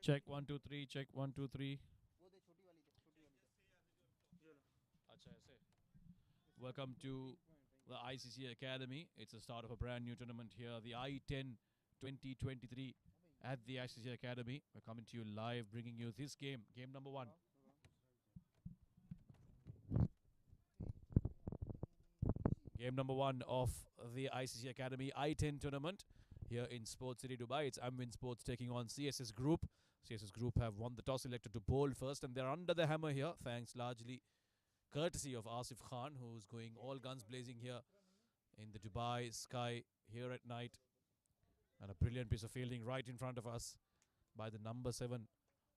Check 1 2 3. Check 1 2 3. अच्छा ऐसे. Welcome to the ICCA Academy. It's the start of a brand new tournament here, the I10 2023 at the ICCA Academy. We're coming to you live, bringing you this game, game number 1. Game number 1 of the ICCA Academy I10 tournament here in Sports City, Dubai. It's Amvin Sports taking on CSS Group. CSS Group have won the toss, elected to bowl first, and they're under the hammer here, thanks largely courtesy of Asif Khan, who's going all guns blazing here in the Dubai sky here at night. And a brilliant piece of fielding right in front of us by the number 7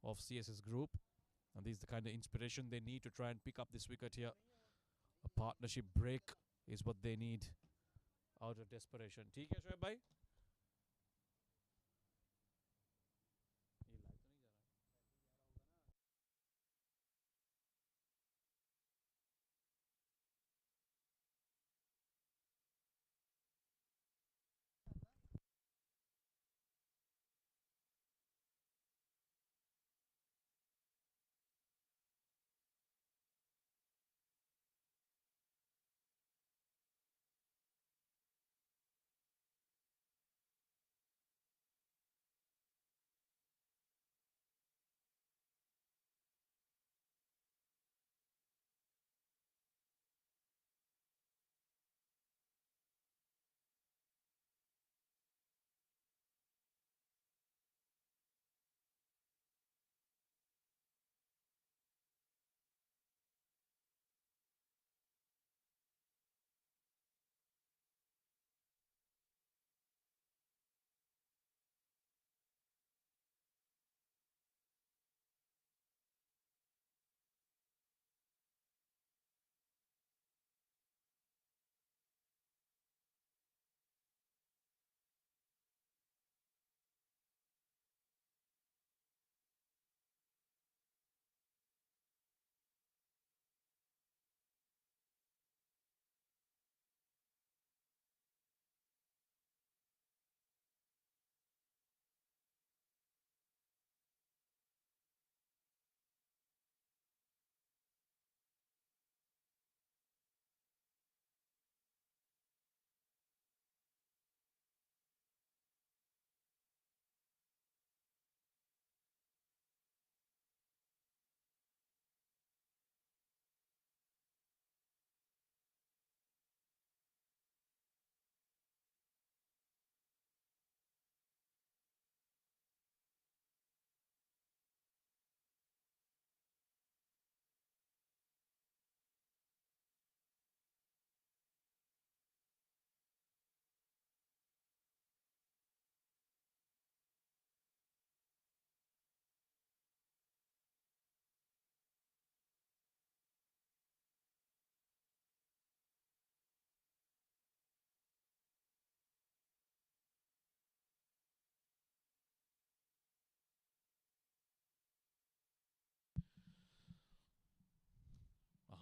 of CSS Group. And this is the kind of inspiration they need to try and pick up this wicket here. A partnership break is what they need out of desperation. ठीक है शोएब भाई? ये light तो नहीं जा रहा है?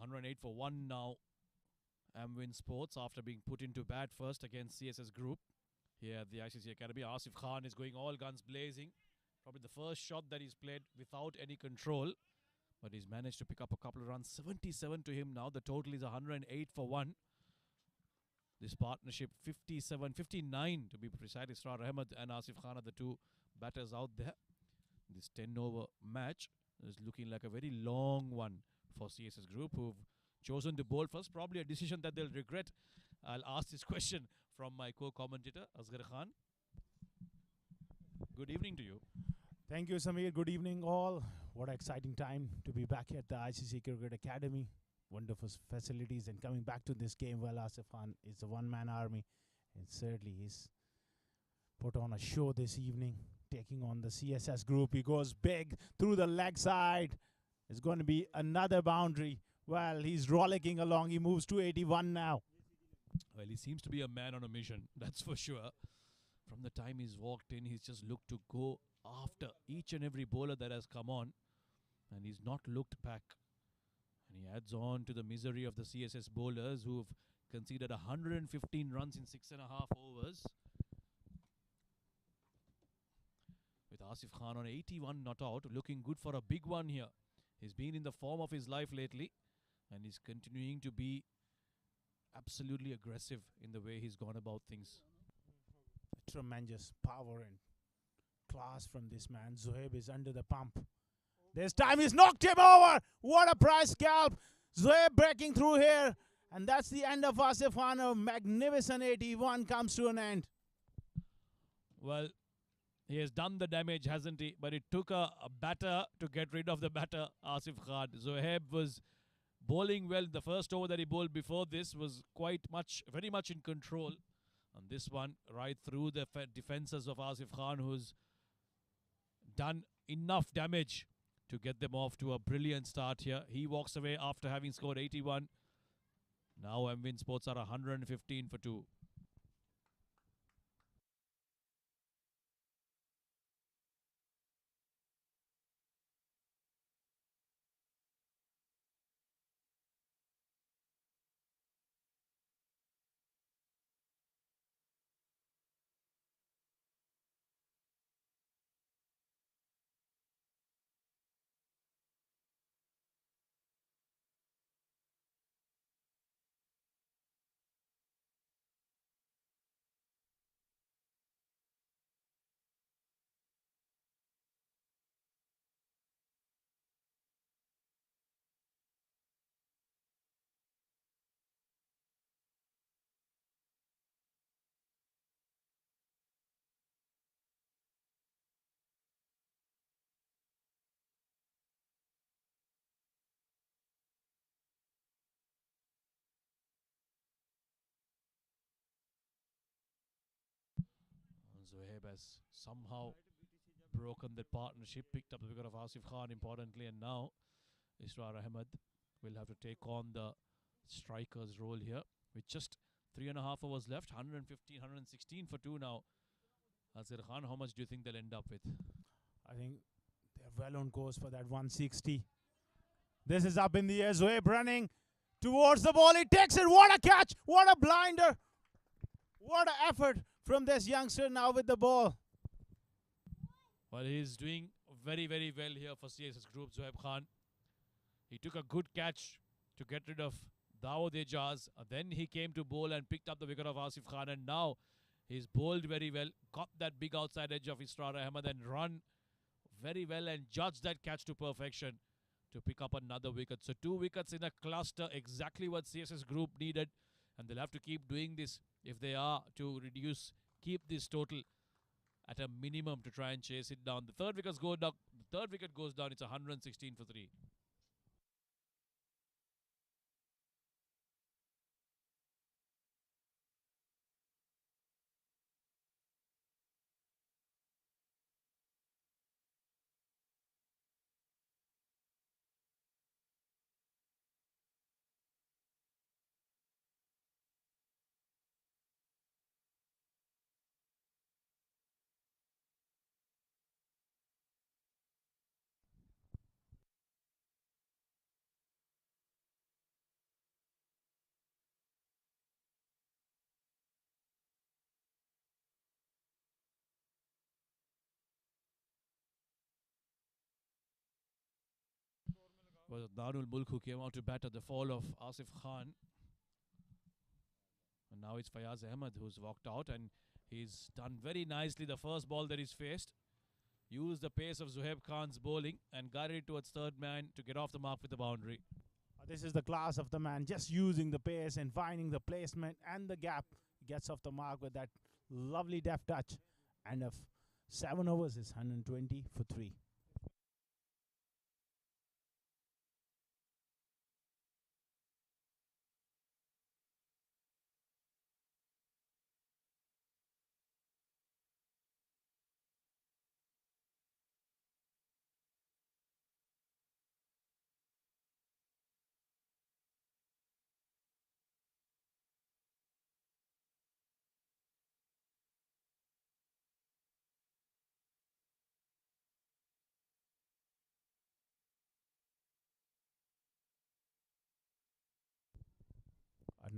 $108 for 1 now. Amvin Sports after being put into bat first against CSS Group here at the ICC Academy. Asif Khan is going all guns blazing. Probably the first shot that he's played without any control. But he's managed to pick up a couple of runs. 77 to him now. The total is 108 for 1. This partnership 59 to be precise. Israr Ahmed and Asif Khan are the two batters out there. This 10-over match is looking like a very long one for CSS Group, who've chosen to bowl first. Probably a decision that they'll regret. I'll ask this question from my co-commentator, Asghar Khan. Good evening to you. Thank you, Samir. Good evening, all. What an exciting time to be back at the ICC Cricket Academy. Wonderful facilities, and coming back to this game, well, Asif Khan is a one-man army, and certainly he's put on a show this evening, taking on the CSS Group. He goes big through the leg side. It's going to be another boundary. Well, he's rollicking along. He moves to 81 now. Well, he seems to be a man on a mission, that's for sure. From the time he's walked in, he's just looked to go after each and every bowler that has come on, and he's not looked back. And he adds on to the misery of the CSS bowlers, who've conceded 115 runs in 6.5 overs. With Asif Khan on 81 not out, looking good for a big one here. He's been in the form of his life lately, and he's continuing to be absolutely aggressive in the way he's gone about things. Tremendous power and class from this man. Zohaib is under the pump. This time he's knocked him over. What a price scalp. Zohaib breaking through here. And that's the end of Asif Khan. A magnificent 81 comes to an end. Well, he has done the damage, hasn't he? But it took a batter to get rid of the batter, Asif Khan. Zohaib was bowling well. The first over that he bowled before this was very much in control. And this one, right through the defences of Asif Khan, who's done enough damage to get them off to a brilliant start here. He walks away after having scored 81. Now Amvin Sports are 115 for 2. Zohaib has somehow broken that partnership, picked up the wicket of Asif Khan importantly, and now Israr Ahmed will have to take on the striker's role here with just 3.5 overs left. 115, 116 for 2 now. Azir Khan, how much do you think they'll end up with? I think they're well on course for that 160. This is up in the air. Zohaib running towards the ball. He takes it. What a catch. What a blinder. What an effort from this youngster now with the ball. Well, he's doing very, very well here for CSS Group, Zohaib Khan. He took a good catch to get rid of Dawood Ejaz. Then he came to bowl and picked up the wicket of Asif Khan. And now he's bowled very well, got that big outside edge of Israr Ahmed and run very well and judged that catch to perfection to pick up another wicket. So 2 wickets in a cluster, exactly what CSS Group needed. And they'll have to keep doing this if they are to keep this total at a minimum to try and chase it down. The third wicket goes down. It's 116 for 3. Was Darul Mulk who came out to bat at the fall of Asif Khan. And now it's Fayaz Ahmed who's walked out, and he's done very nicely the first ball that he's faced. Used the pace of Zohaib Khan's bowling and guided it towards third man to get off the mark with the boundary. This is the class of the man, just using the pace and finding the placement and the gap. He gets off the mark with that lovely deft touch. And of 7 overs is 120 for 3.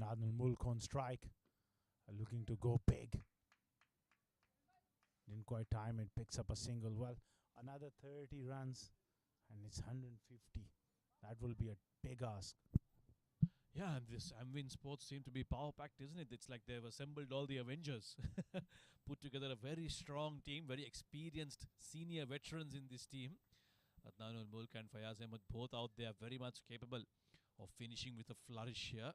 Adnan Mulk on strike, looking to go big. Didn't quite time it. Picks up a single. Well, another 30 runs, and it's 150. That will be a big ask. Yeah, and this Amvin Sports seem to be power packed, isn't it? It's like they've assembled all the Avengers, put together a very strong team, very experienced senior veterans in this team. Adnan Mulk and Fayaz Ahmed both out there, very much capable of finishing with a flourish here.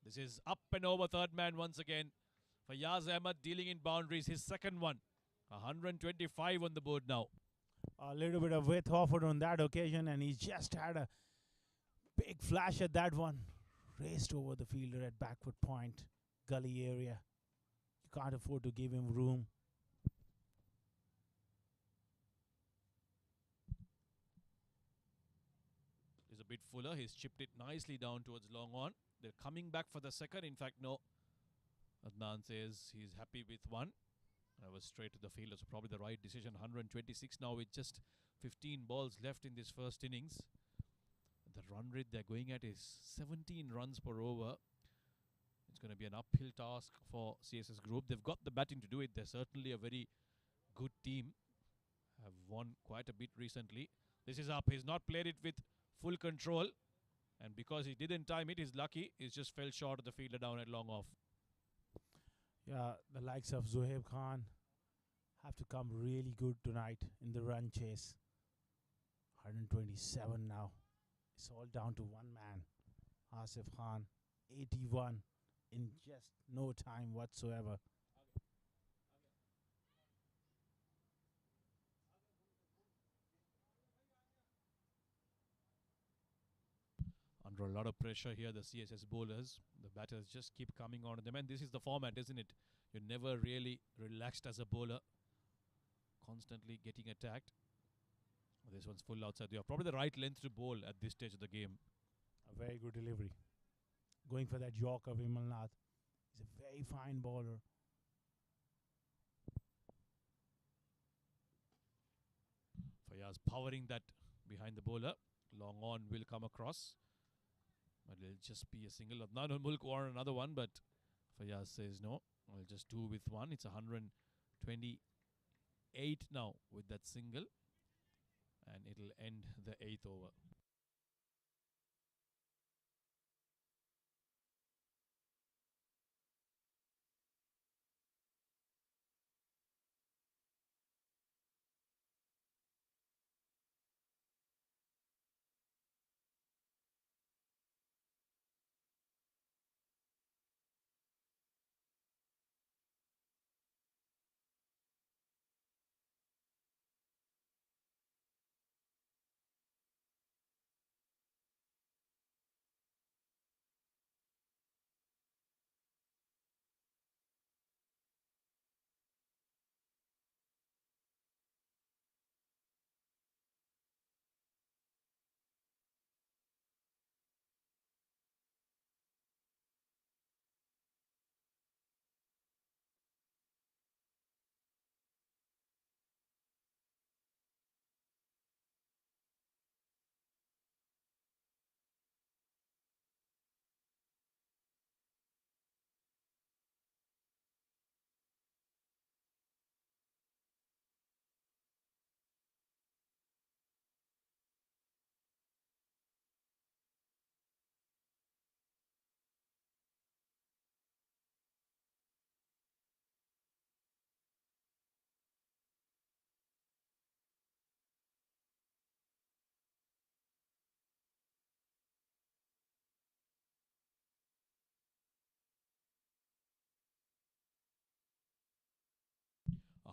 This is up and over third man once again. Fayaz Ahmed dealing in boundaries, his second one. 125 on the board now. A little bit of width offered on that occasion, and he just had a big flash at that one. Raced over the fielder at backward point, gully area. You can't afford to give him room. Is a bit fuller. He's chipped it nicely down towards long on. They're coming back for the second. In fact, no. Adnan says he's happy with one. I was straight to the fielder, so probably the right decision. 126 now with just 15 balls left in this first innings. The run rate they're going at is 17 runs per over. It's going to be an uphill task for CSS Group. They've got the batting to do it. They're certainly a very good team. Have won quite a bit recently. This is up. He's not played it with full control. And because he didn't time it, he's lucky. He's just fell short of the fielder down at long off. Yeah, the likes of Zohaib Khan have to come really good tonight in the run chase. 127 now. It's all down to one man. Asif Khan, 81 in just no time whatsoever. Under a lot of pressure here, the CSS bowlers. The batters just keep coming on to them. And this is the format, isn't it? You're never really relaxed as a bowler. Constantly getting attacked. This one's full outside. You have probably the right length to bowl at this stage of the game. A very good delivery. Going for that Yorker, Vimalnath. He's a very fine bowler. Fayaz powering that behind the bowler. Long on will come across. But it'll just be a single. Adnan Mulk wanted another one, but Fayaz says no. I'll just do with one. It's 128 now with that single. And it'll end the 8th over.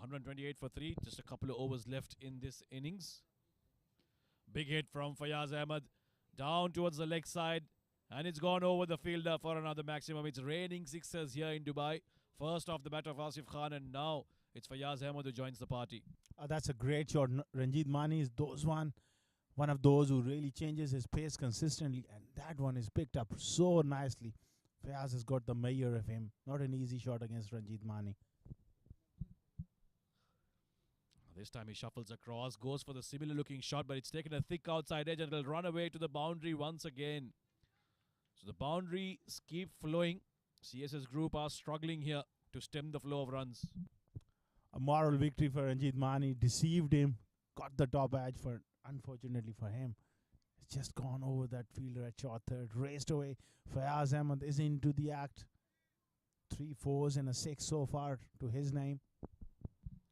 $128 for 3. Just a couple of overs left in this innings. Big hit from Fayaz Ahmed. Down towards the leg side. And it's gone over the fielder for another maximum. It's raining sixers here in Dubai. First off the bat of Asif Khan, and now it's Fayaz Ahmed who joins the party. That's a great shot. Ranjit Mani is one of those who really changes his pace consistently, and that one is picked up so nicely. Fayaz has got the mayor of him. Not an easy shot against Ranjit Mani. This time he shuffles across, goes for the similar looking shot, but it's taken a thick outside edge and it'll run away to the boundary once again. So the boundaries keep flowing. CSS Group are struggling here. to stem the flow of runs. A moral victory for Ranjit Mani. Deceived him. Got the top edge for, unfortunately for him. It's just gone over that fielder at short third. Raced away. Fayaz Ahmed is into the act. 3 fours and a 6 so far to his name.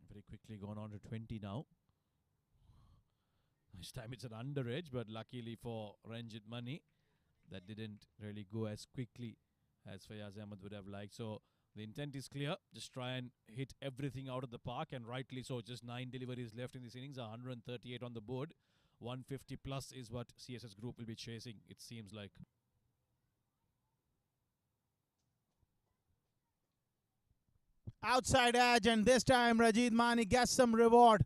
Very quickly gone on to 20 now. This time it's an under edge, but luckily for Ranjit Mani, that didn't really go as quickly as Fayaz Ahmed would have liked. So the intent is clear. Just try and hit everything out of the park, and rightly so. Just 9 deliveries left in this innings, 138 on the board. 150 plus is what CSS Group will be chasing, it seems like. Outside edge, and this time Ranjit Mani gets some reward.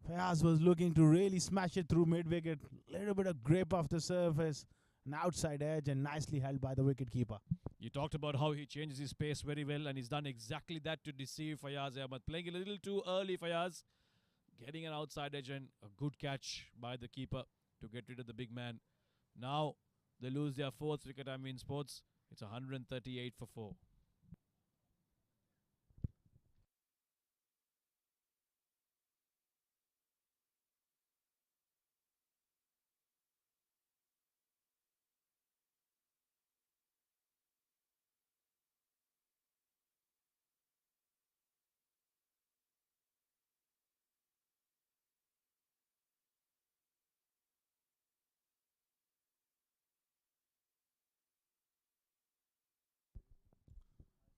Fayaz was looking to really smash it through mid-wicket. Little bit of grip off the surface. An outside edge and nicely held by the wicket-keeper. You talked about how he changes his pace very well, and he's done exactly that to deceive Fayaz Ahmed. Playing a little too early, Fayaz. Getting an outside edge and a good catch by the keeper to get rid of the big man. Now they lose their 4th wicket, Amvin Sports. It's 138 for 4.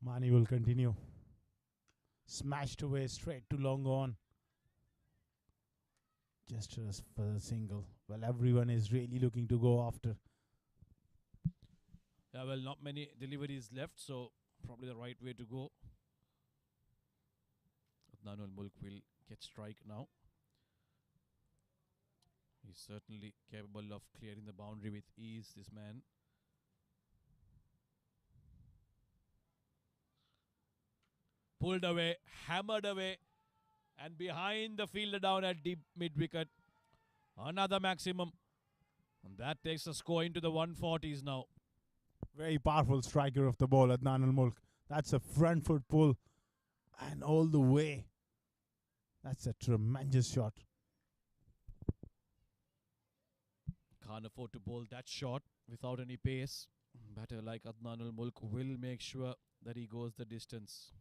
Mani will continue. Smashed away straight to long on. Just for the single. Well, everyone is really looking to go after. Yeah, well, not many deliveries left, so probably the right way to go. Adnan Mulk will get strike now. He's certainly capable of clearing the boundary with ease, this man. Pulled away, hammered away, and behind the fielder down at deep mid-wicket. Another maximum. And that takes the score into the 140s now. Very powerful striker of the ball, Adnan Mulk. That's a front foot pull. And all the way. That's a tremendous shot. Can't afford to bowl that shot without any pace. Batter like Adnan Mulk will make sure that he goes the distance.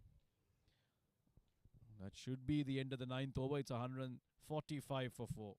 That should be the end of the 9th over. It's 145 for 4.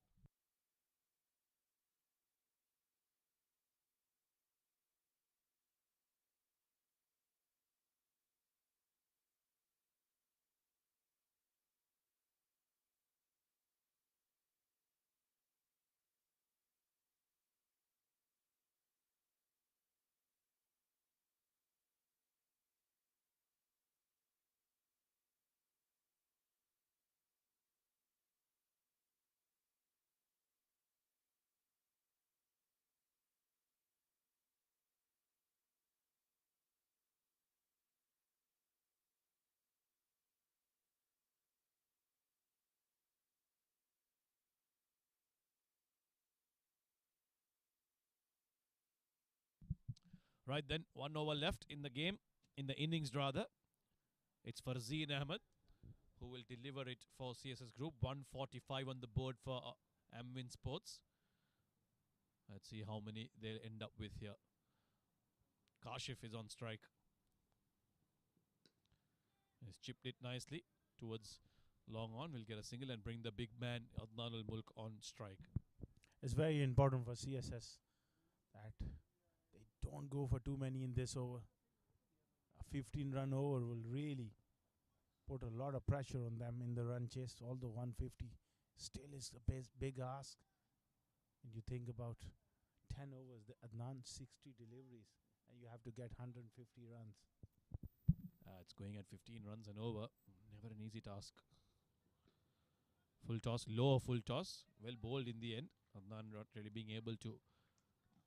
Right then, 1 over left in the game, in the innings rather. It's Farzeen Ahmed who will deliver it for CSS Group. 145 on the board for Amvin Sports. Let's see how many they'll end up with here. Kashif is on strike. He's chipped it nicely towards long on. We'll get a single and bring the big man Adnan Mulk on strike. It's very important for CSS that they don't go for too many in this over. A 15-run over will really put a lot of pressure on them in the run chase. Although 150 still is a big ask. And you think about 10 overs, the Adnan 60 deliveries, and you have to get 150 runs. It's going at 15 runs and over. Never an easy task. Full toss, lower full toss. Well bowled in the end. Adnan not really being able to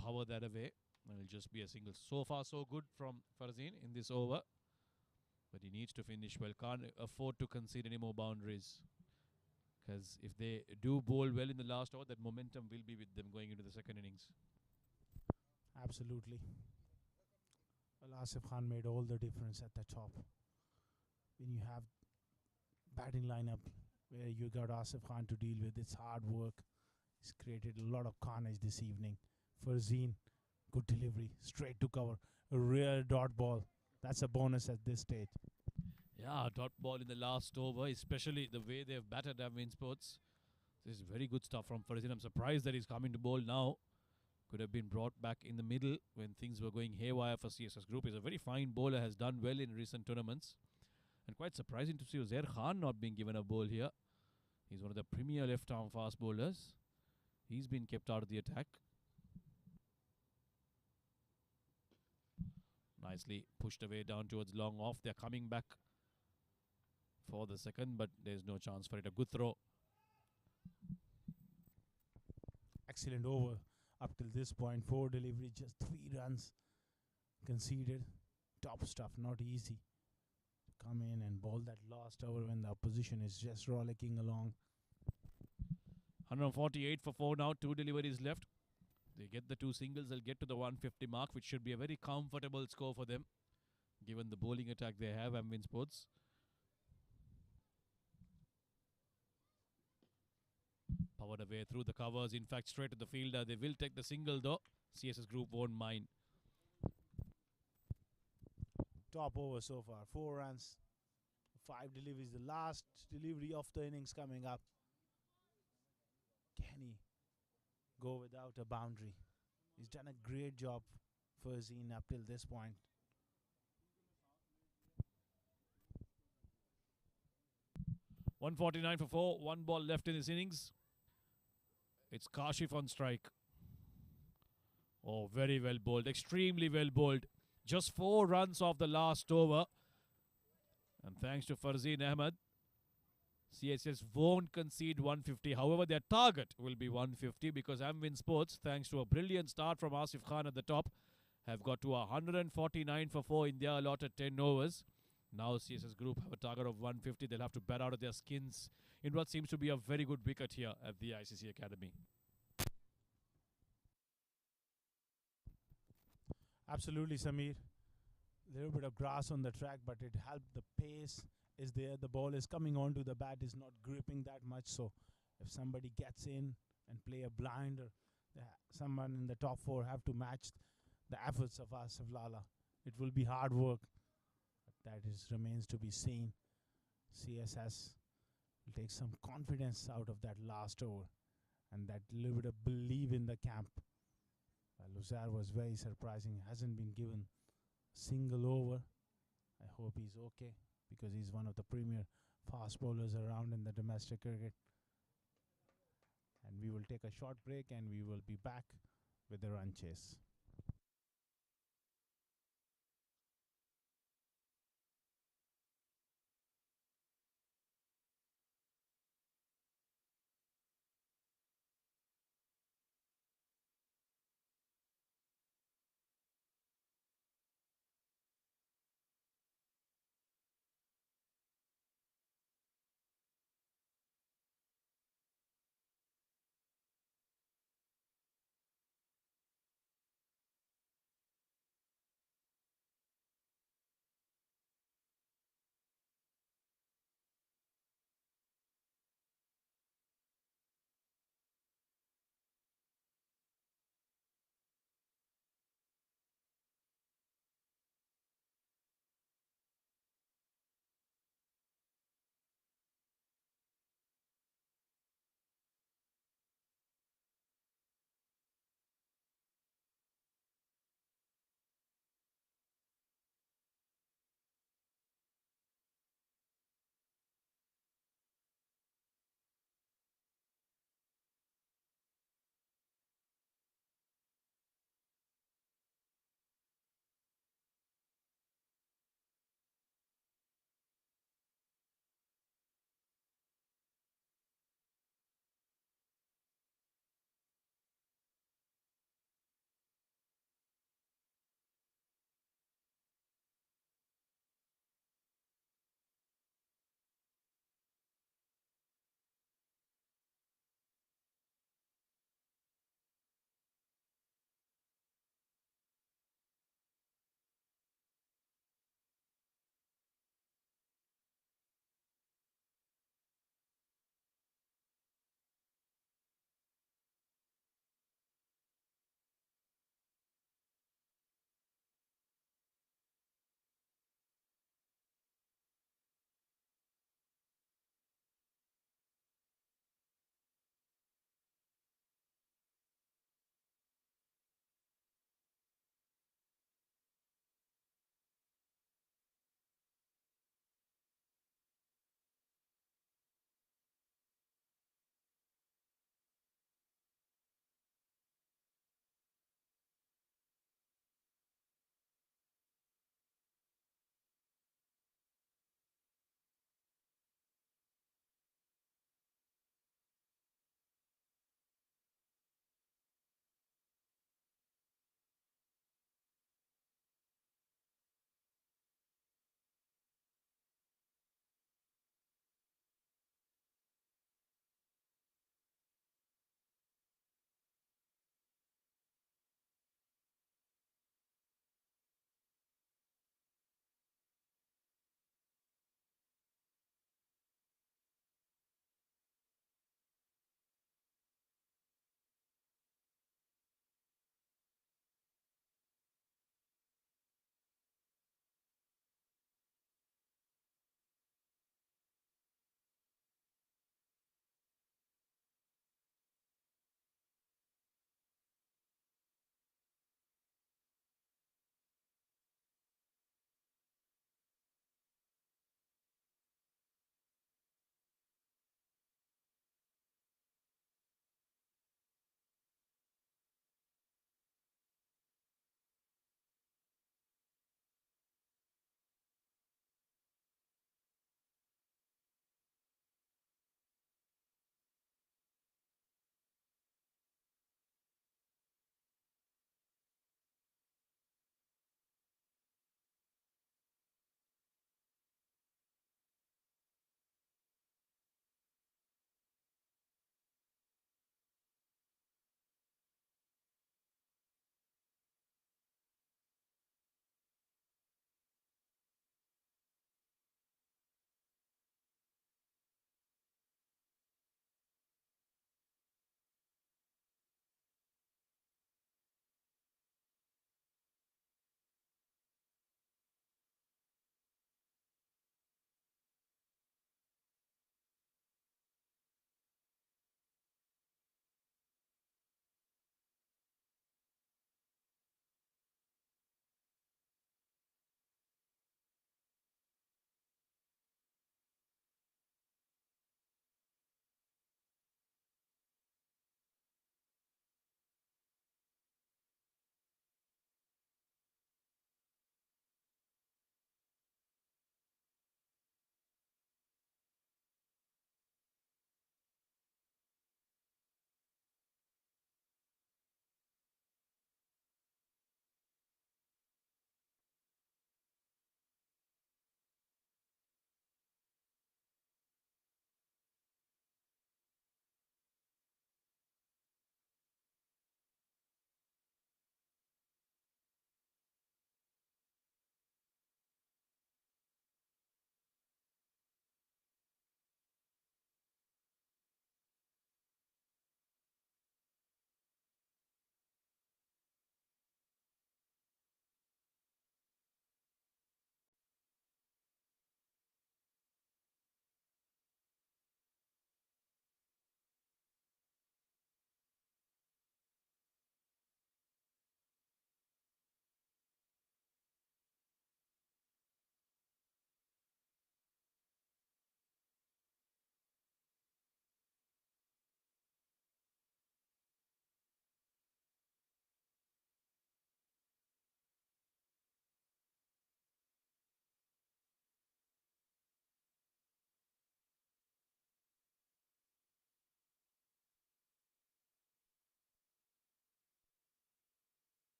power that away. And it'll just be a single. So far, so good from Farzeen in this over. But he needs to finish well. Can't afford to concede any more boundaries. Because if they do bowl well in the last over, that momentum will be with them going into the second innings. Absolutely. Well, Asif Khan made all the difference at the top. when you have batting lineup where you got Asif Khan to deal with. It's hard work. He's created a lot of carnage this evening. Farzeen, good delivery, straight to cover. A rare dot ball. That's a bonus at this stage. Yeah, dot ball in the last over, especially the way they've battered Amvin Sports. This is very good stuff from Farzin. I'm surprised that he's coming to bowl now. Could have been brought back in the middle when things were going haywire for CSS Group. He's a very fine bowler, has done well in recent tournaments. And quite surprising to see Uzair Khan not being given a bowl here. He's one of the premier left-arm fast bowlers. He's been kept out of the attack. Nicely pushed away down towards long off. They're coming back for the second, but there's no chance for it. A good throw. Excellent over up till this point. 4 delivery, just 3 runs conceded. Top stuff, not easy. Come in and bowl that last over when the opposition is just rollicking along. 148 for 4 now. 2 deliveries left. They get the 2 singles. They'll get to the 150 mark, which should be a very comfortable score for them, given the bowling attack they have, Amvin Sports. Powered away through the covers. In fact, straight to the fielder. They will take the single though. CSS Group won't mind. Top over so far. 4 runs, 5 deliveries. The last delivery of the innings coming up. Can he go without a boundary? He's done a great job for Zine up till this point. $149 for 4. 1 ball left in this innings. It's Kashif on strike. Oh, very well bowled. Extremely well bowled. Just 4 runs off the last over. And thanks to Farzeen Ahmed, CSS won't concede 150. However, their target will be 150 because Amvin Sports, thanks to a brilliant start from Asif Khan at the top, have got to 149 for 4 in their allotted 10 overs. Now CSS Group have a target of 150. They'll have to bat out of their skins in what seems to be a very good wicket here at the ICCA Academy. Absolutely, Samir. Little bit of grass on the track, but it helped. The pace is there. The ball is coming onto the bat, is not gripping that much. So if somebody gets in and play a blind, or someone in the top 4 have to match the efforts of Asif Lala, it will be hard work. But that remains to be seen. CSS will take some confidence out of that last over and that little bit of belief in the camp. Uzair was very surprising. Hasn't been given single over. I hope he's okay because he's one of the premier fast bowlers around in the domestic cricket. And we will take a short break and we will be back with the run chase.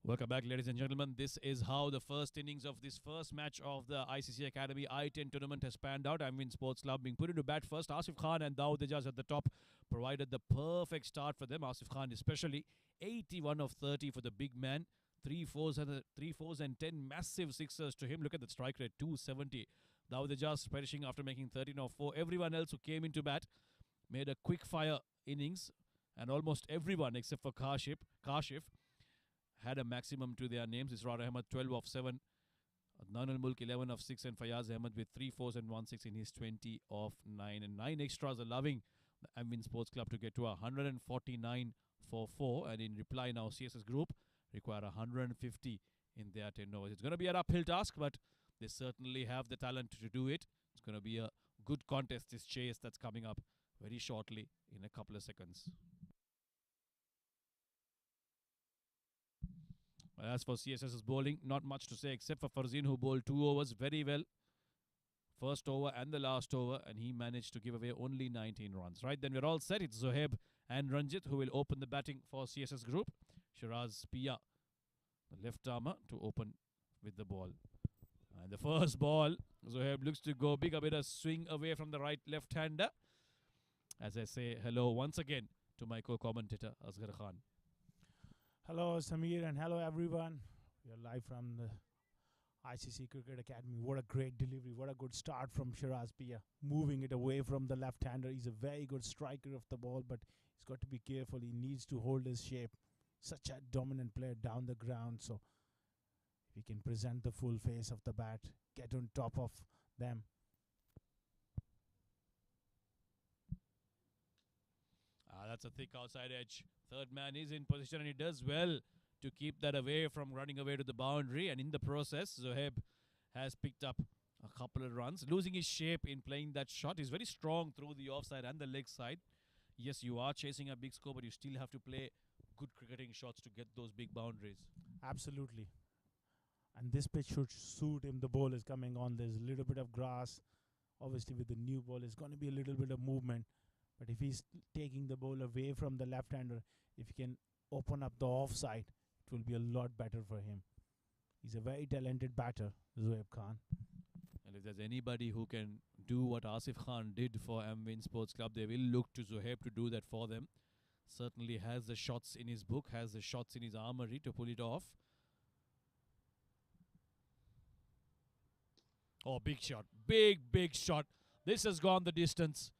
Welcome back, ladies and gentlemen. This is how the first innings of this first match of the ICCA Academy I10 tournament has panned out. Amvin Sports Club being put into bat first. Asif Khan and Dawood Ejaz at the top provided the perfect start for them. Asif Khan especially 81 of 30 for the big man. Three fours and 10 massive sixers to him. Look at the strike rate, 270. Dawood Ejaz perishing after making 13 of 4. Everyone else who came into bat made a quick fire innings, and almost everyone except for Kashif had a maximum to their names. Israr Ahmed 12 of 7, Adnan al-Mulk 11 of 6, and Fayaz Ahmed with 3 fours and 1 6 in his 20 of 9. And 9 extras allowing the Amvin Sports Club to get to 149 for 4. And in reply now, CSS Group require 150 in their 10 overs. It's going to be an uphill task, but they certainly have the talent to do it. It's going to be a good contest, this chase that's coming up very shortly in a couple of seconds. As for CSS's bowling, not much to say except for Farzin, who bowled 2 overs very well. First over and the last over, and he managed to give away only 19 runs. Right, then we're all set. It's Zohaib and Ranjit who will open the batting for CSS Group. Shiraz Pia, the left armer, to open with the ball. And the first ball, Zohaib looks to go big, a bit of swing away from the right left-hander. As I say hello once again to my co-commentator, Asghar Khan. Hello, Samir, and hello, everyone. We are live from the ICC Cricket Academy. What a great delivery. What a good start from Shiraz Pia. Moving it away from the left-hander. He's a very good striker of the ball, but he's got to be careful. He needs to hold his shape. Such a dominant player down the ground. So if he can present the full face of the bat, get on top of them. That's a thick outside edge. Third man is in position, and he does well to keep that away from running away to the boundary. And in the process, Zohaib has picked up a couple of runs, losing his shape in playing that shot. He's very strong through the offside and the leg side. Yes, you are chasing a big score, but you still have to play good cricketing shots to get those big boundaries. Absolutely. And this pitch should suit him. The ball is coming on. There's a little bit of grass. Obviously, with the new ball, it's going to be a little bit of movement. But if he's taking the ball away from the left-hander, if he can open up the offside, it will be a lot better for him. He's a very talented batter, Zohaib Khan. And if there's anybody who can do what Asif Khan did for Amvin Sports Club, they will look to Zohaib to do that for them. Certainly has the shots in his book, has the shots in his armory to pull it off. Oh, big shot. Big shot. This has gone the distance.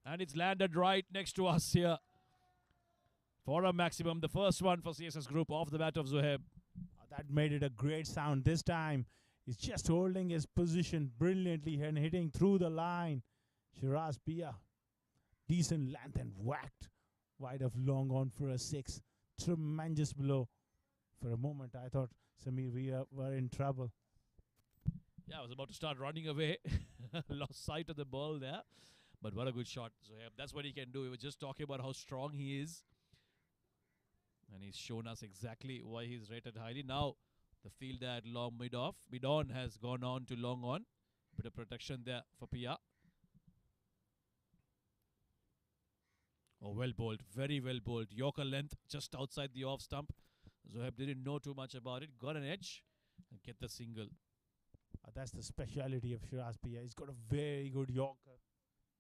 And it's landed right next to us here for a maximum. The first one for CSS Group off the bat of Zohaib. That made it a great sound. This time, he's just holding his position brilliantly and hitting through the line. Shiraz Pia, decent length and whacked wide of long on for a 6. Tremendous blow. For a moment, I thought, Samir, we were in trouble. Yeah, I was about to start running away. Lost sight of the ball there. But what a good shot, Zohaib. That's what he can do. We were just talking about how strong he is. And he's shown us exactly why he's rated highly. Now, the fielder at long mid-off. Mid-on has gone on to long on. Bit of protection there for Pia. Oh, well bowled. Very well bowled. Yorker length just outside the off stump. Zohaib didn't know too much about it. Got an edge and get the single. That's the speciality of Shiraz Pia. He's got a very good Yorker.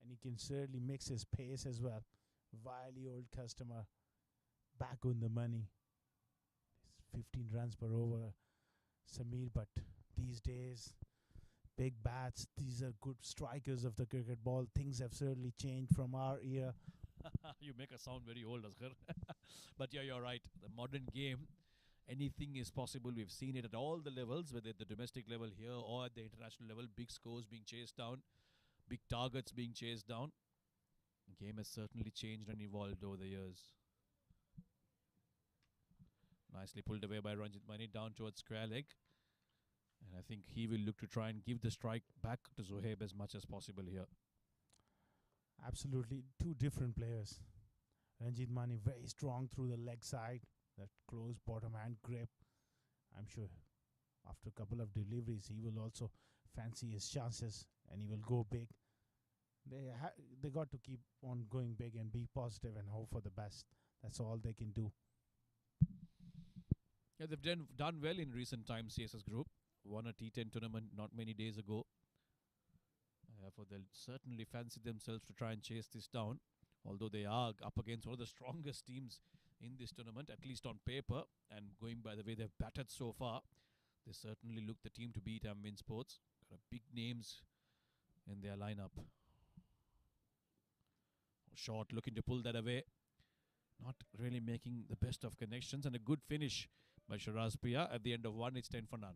And he can certainly mix his pace as well. Wily old customer. Back on the money. It's 15 runs per over, Samir. But these days, big bats, these are good strikers of the cricket ball. Things have certainly changed from our era. You make us sound very old, Asghar. But yeah, you're right. The modern game, anything is possible. We've seen it at all the levels, whether at the domestic level here or at the international level. Big scores being chased down. Big targets being chased down. The game has certainly changed and evolved over the years. Nicely pulled away by Ranjit Mani down towards square leg. And I think he will look to try and give the strike back to Zohaib as much as possible here. Absolutely. Two different players. Ranjit Mani very strong through the leg side. That close bottom hand grip. I'm sure after a couple of deliveries, he will also fancy his chances and he will go big. They got to keep on going big and be positive and hope for the best. That's all they can do. Yeah, they've done well in recent times, CSS Group. Won a T10 tournament not many days ago. Therefore, they'll certainly fancy themselves to try and chase this down. Although they are up against one of the strongest teams in this tournament, at least on paper, and going by the way they've batted so far, they certainly look the team to beat Amvin Sports. Got a big names in their lineup. Short, looking to pull that away. Not really making the best of connections, and a good finish by Shiraz Pia. At the end of one, it's 10 for none.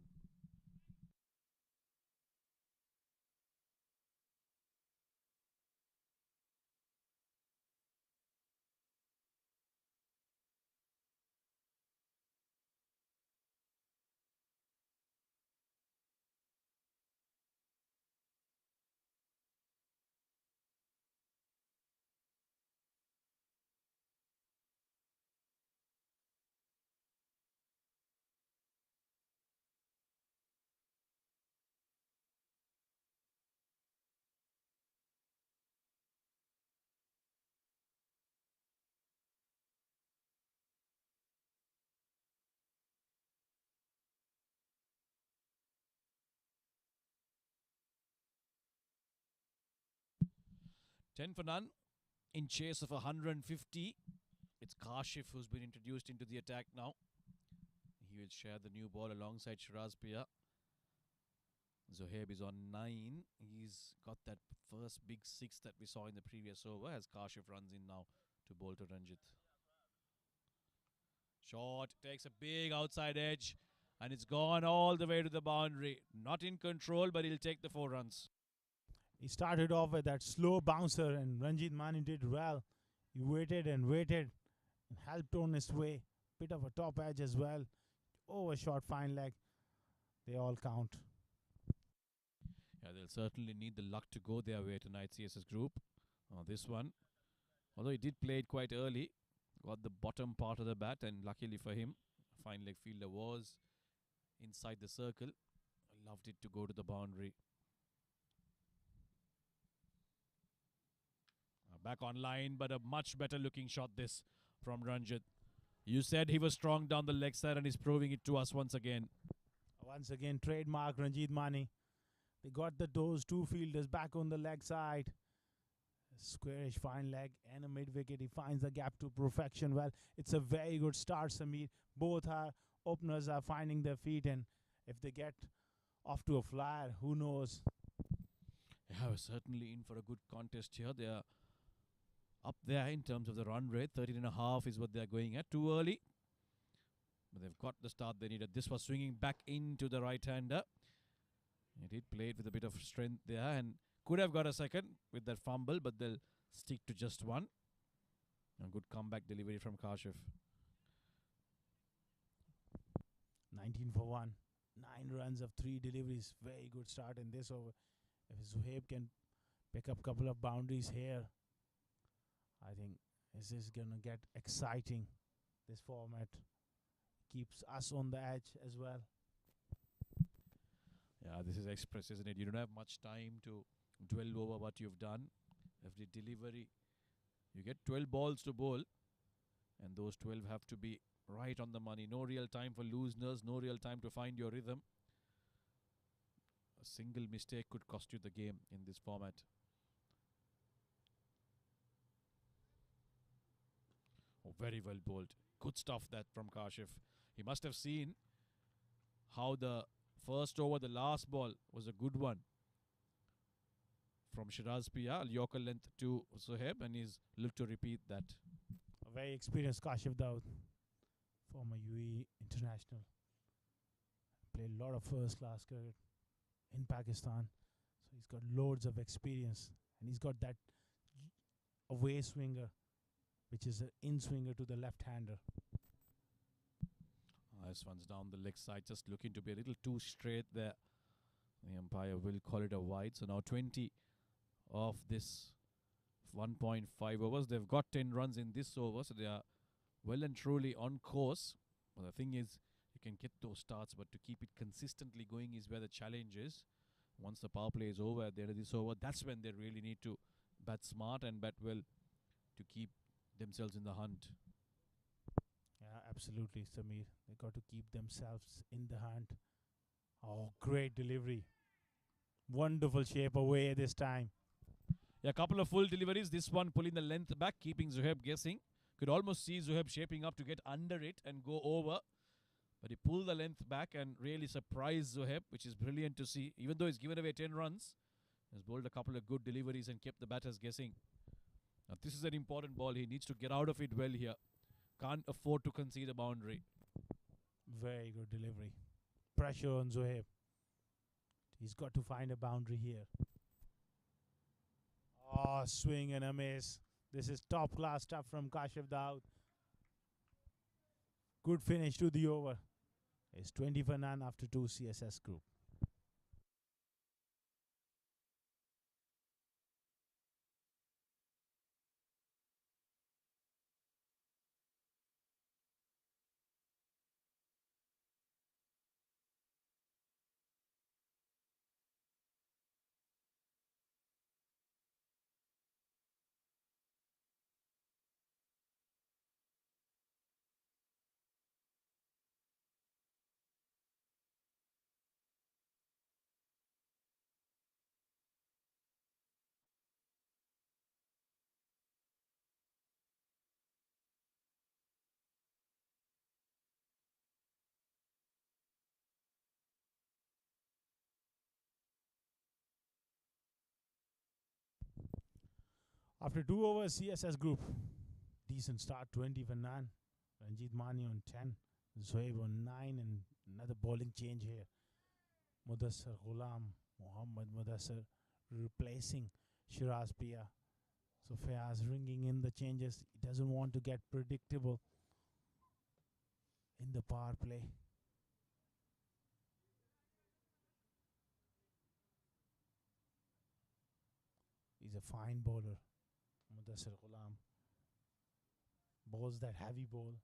Ten for none. In chase of 150, it's Kashif who's been introduced into the attack now. He will share the new ball alongside Shiraz Pia. Zohaib is on 9. He's got that first big 6 that we saw in the previous over as Kashif runs in now to bowl to Ranjit. Short, takes a big outside edge, and it's gone all the way to the boundary. Not in control, but he'll take the 4 runs. He started off with that slow bouncer, and Ranjit Mani did well. He waited and waited and helped on his way. Bit of a top edge as well. Overshot, fine leg. They all count. Yeah, they'll certainly need the luck to go their way tonight, CSS Group. This one, although he did play it quite early, got the bottom part of the bat, and luckily for him, fine leg fielder was inside the circle. Loved it to go to the boundary. Back online, but a much better looking shot this from Ranjit. You said he was strong down the leg side, and he's proving it to us once again. Once again, trademark Ranjit Mani. They got those 2 fielders back on the leg side. Squarish, fine leg, and a mid wicket. He finds the gap to perfection. Well, it's a very good start, Sameer. Both our openers are finding their feet, and if they get off to a flyer, who knows? Yeah, we're certainly in for a good contest here. They are up there in terms of the run rate. 13.5 is what they're going at. Too early, but they've got the start they needed. This was swinging back into the right-hander. He did play it with a bit of strength there and could have got a second with that fumble, but they'll stick to just 1. A good comeback delivery from Kashif. 19 for 1. 9 runs of 3 deliveries. Very good start in this over. If Zohaib can pick up a couple of boundaries here, I think this is going to get exciting. This format keeps us on the edge as well. Yeah, this is express, isn't it? You don't have much time to dwell over what you've done. Every delivery, you get 12 balls to bowl, and those 12 have to be right on the money. No real time for looseners, no real time to find your rhythm. A single mistake could cost you the game in this format. Oh, very well bowled. Good stuff that from Kashif. He must have seen how the first over, the last ball, was a good one from Shiraz Pia, Yorker length to Zohaib, and he's looked to repeat that. A very experienced Kashif Daud, former UAE international. Played a lot of first-class cricket in Pakistan. So he's got loads of experience. And he's got that away swinger, which is an in-swinger to the left-hander. This one's down the leg side, just looking to be a little too straight there. The umpire will call it a wide. So now 20 of this 1.5 overs. They've got 10 runs in this over, so they are well and truly on course. But the thing is, you can get those starts, but to keep it consistently going is where the challenge is. Once the power play is over at the end of this over, that's when they really need to bat smart and bat well to keep themselves in the hunt. Yeah, Absolutely, Samir. They got to keep themselves in the hunt. Oh, great delivery. Wonderful shape away this time. Yeah, a couple of full deliveries. This one pulling the length back, keeping Zohaib guessing. Could almost see Zohaib shaping up to get under it and go over. But he pulled the length back and really surprised Zohaib, which is brilliant to see. Even though he's given away 10 runs, he's bowled a couple of good deliveries and kept the batters guessing. Now, this is an important ball. He needs to get out of it well here. Can't afford to concede a boundary. Very good delivery. Pressure on Zohaib. He's got to find a boundary here. Oh, swing and a miss. This is top class stuff from Kashif Daud. Good finish to the over. It's 20 for none after 2 CSS group. After 2 overs, CSS group. Decent start, 20 for none. Ranjit Mani on 10. Zohaib on 9, and another bowling change here. Mudassar Ghulam, Mohammad Mudassar replacing Shiraz Pia. So Fayaz ringing in the changes. He doesn't want to get predictable in the power play. He's a fine bowler, Mudassar Ghulam. Bowls that heavy bowl.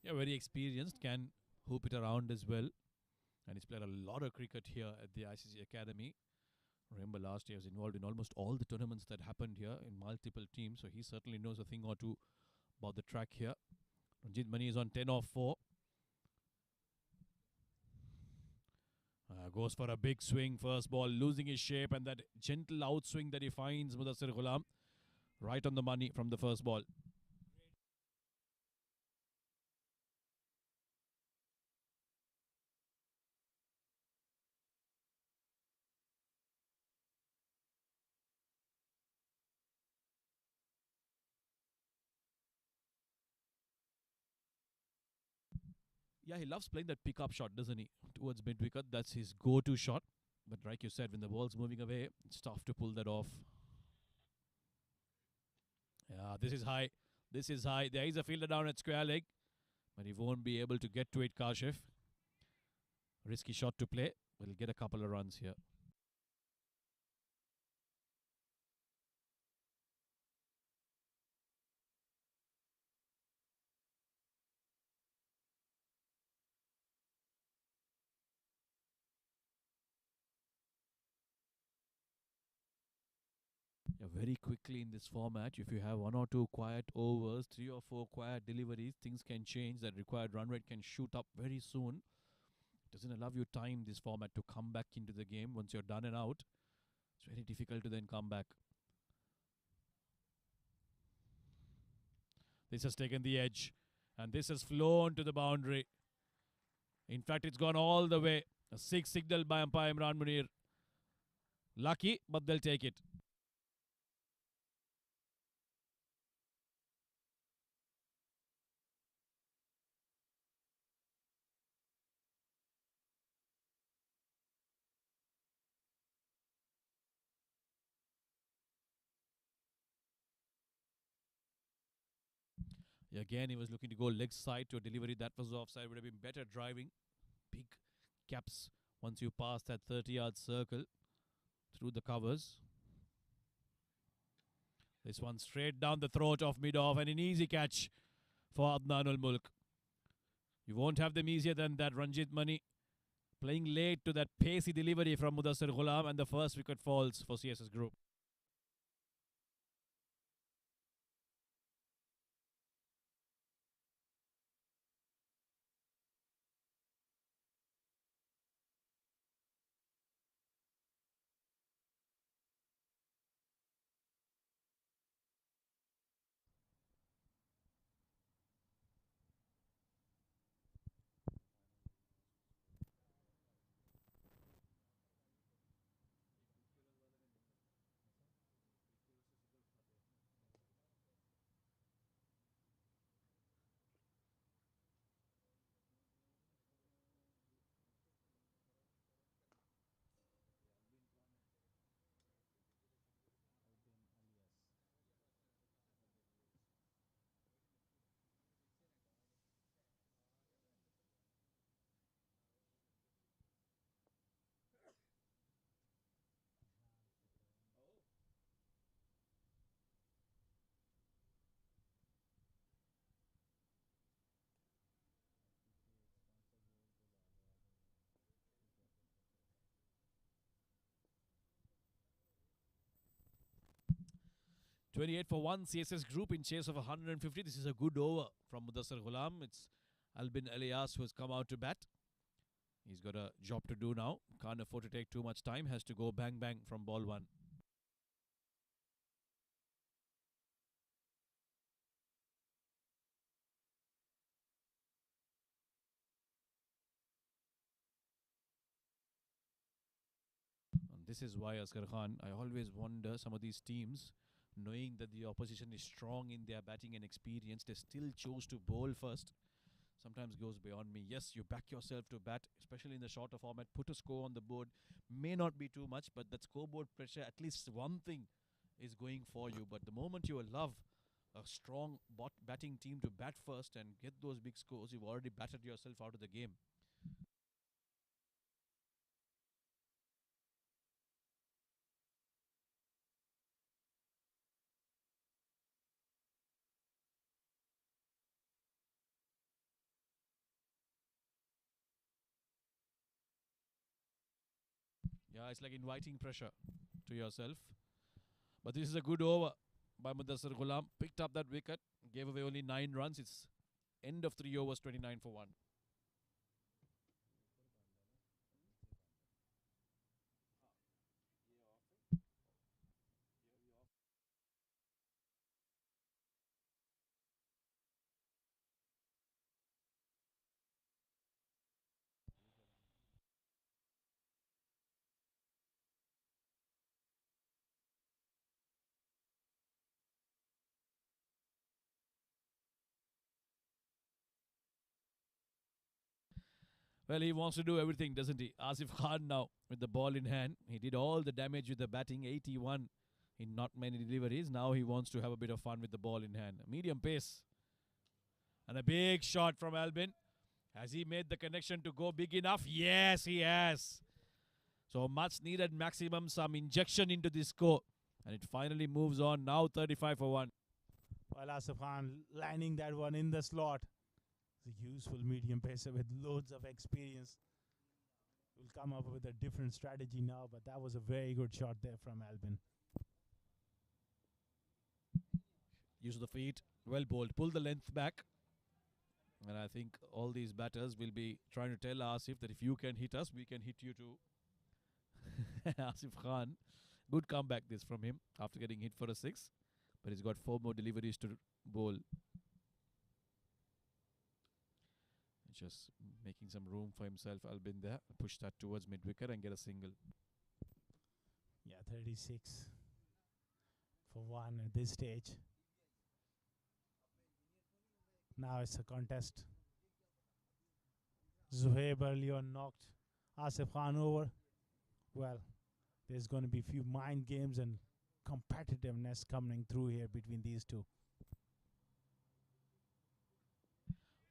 Yeah, very experienced. Can hoop it around as well. And he's played a lot of cricket here at the ICCA Academy. Remember last year he was involved in almost all the tournaments that happened here in multiple teams. So he certainly knows a thing or two about the track here. Ranjit Mani is on 10 off 4. Goes for a big swing. First ball losing his shape, and that gentle outswing that he finds Mudassir Ghulam. Right on the money from the first ball. Yeah, he loves playing that pickup shot, doesn't he? Towards mid-wicket, that's his go-to shot. But like you said, when the ball's moving away, it's tough to pull that off. Yeah, this is high. This is high. There is a fielder down at square leg, but he won't be able to get to it, Kashif. Risky shot to play. We'll get a couple of runs here. Yeah, very quickly in this format, if you have 1 or 2 quiet overs, 3 or 4 quiet deliveries, things can change. That required run rate can shoot up very soon. It doesn't allow you time, this format, to come back into the game once you're done and out. It's very difficult to then come back. This has taken the edge, and this has flown to the boundary. In fact, it's gone all the way. A 6 signal by umpire Imran Munir. Lucky, but they'll take it. Again, he was looking to go leg side to a delivery that was offside. Would have been better driving. Big caps once you pass that 30-yard circle through the covers. This one straight down the throat of mid-off, and an easy catch for Adnan Mulk. You won't have them easier than that. Ranjit Mani playing late to that pacey delivery from Mudassir Ghulam, and the first wicket falls for CSS Group. 28 for 1, CSS group in chase of 150. This is a good over from Mudassar Ghulam. It's Albin Elias who has come out to bat. He's got a job to do now. Can't afford to take too much time. Has to go bang bang from ball 1. And this is why, Asghar Khan, I always wonder some of these teams, knowing that the opposition is strong in their batting and experience, they still chose to bowl first. Sometimes goes beyond me. Yes, you back yourself to bat, especially in the shorter format. Put a score on the board. May not be too much, but that scoreboard pressure, at least one thing is going for you. But the moment you allow a strong batting team to bat first and get those big scores, you've already battered yourself out of the game. Yeah, it's like inviting pressure to yourself. But this is a good over by Mudassar Ghulam. Picked up that wicket, gave away only 9 runs. It's end of 3 overs, 29 for 1. Well, he wants to do everything, doesn't he? Asif Khan now with the ball in hand. He did all the damage with the batting, 81 in not many deliveries. Now he wants to have a bit of fun with the ball in hand. Medium pace. And a big shot from Albin. Has he made the connection to go big enough? Yes, he has. So much needed maximum, some injection into this score. And it finally moves on. Now 35 for 1. Well, Asif Khan landing that one in the slot. It's a useful medium pacer with loads of experience. We'll come up with a different strategy now, but that was a very good shot there from Albin. Use of the feet. Well bowled. Pull the length back. And I think all these batters will be trying to tell Asif that if you can hit us, we can hit you too. Asif Khan. Good comeback this from him after getting hit for a 6. But he's got 4 more deliveries to bowl. Just making some room for himself, Albin there. Push that towards mid-wicket and get a single. Yeah, 36 for 1 at this stage. Now it's a contest. Zohaib early on knocked Asif Khan over. Well, there's going to be a few mind games and competitiveness coming through here between these two.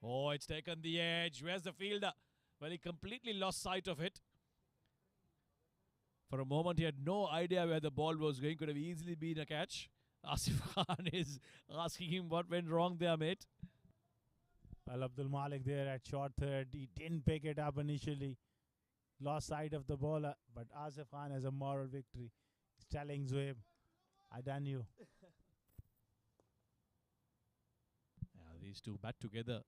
Oh, it's taken the edge. Where's the fielder? Well, he completely lost sight of it. For a moment, he had no idea where the ball was going. Could have easily been a catch. Asif Khan is asking him what went wrong there, mate. Well, Abdul Malik there at short third. He didn't pick it up initially. Lost sight of the ball, but Asif Khan has a moral victory. He's telling Zohaib, I done you. Yeah, these two bat together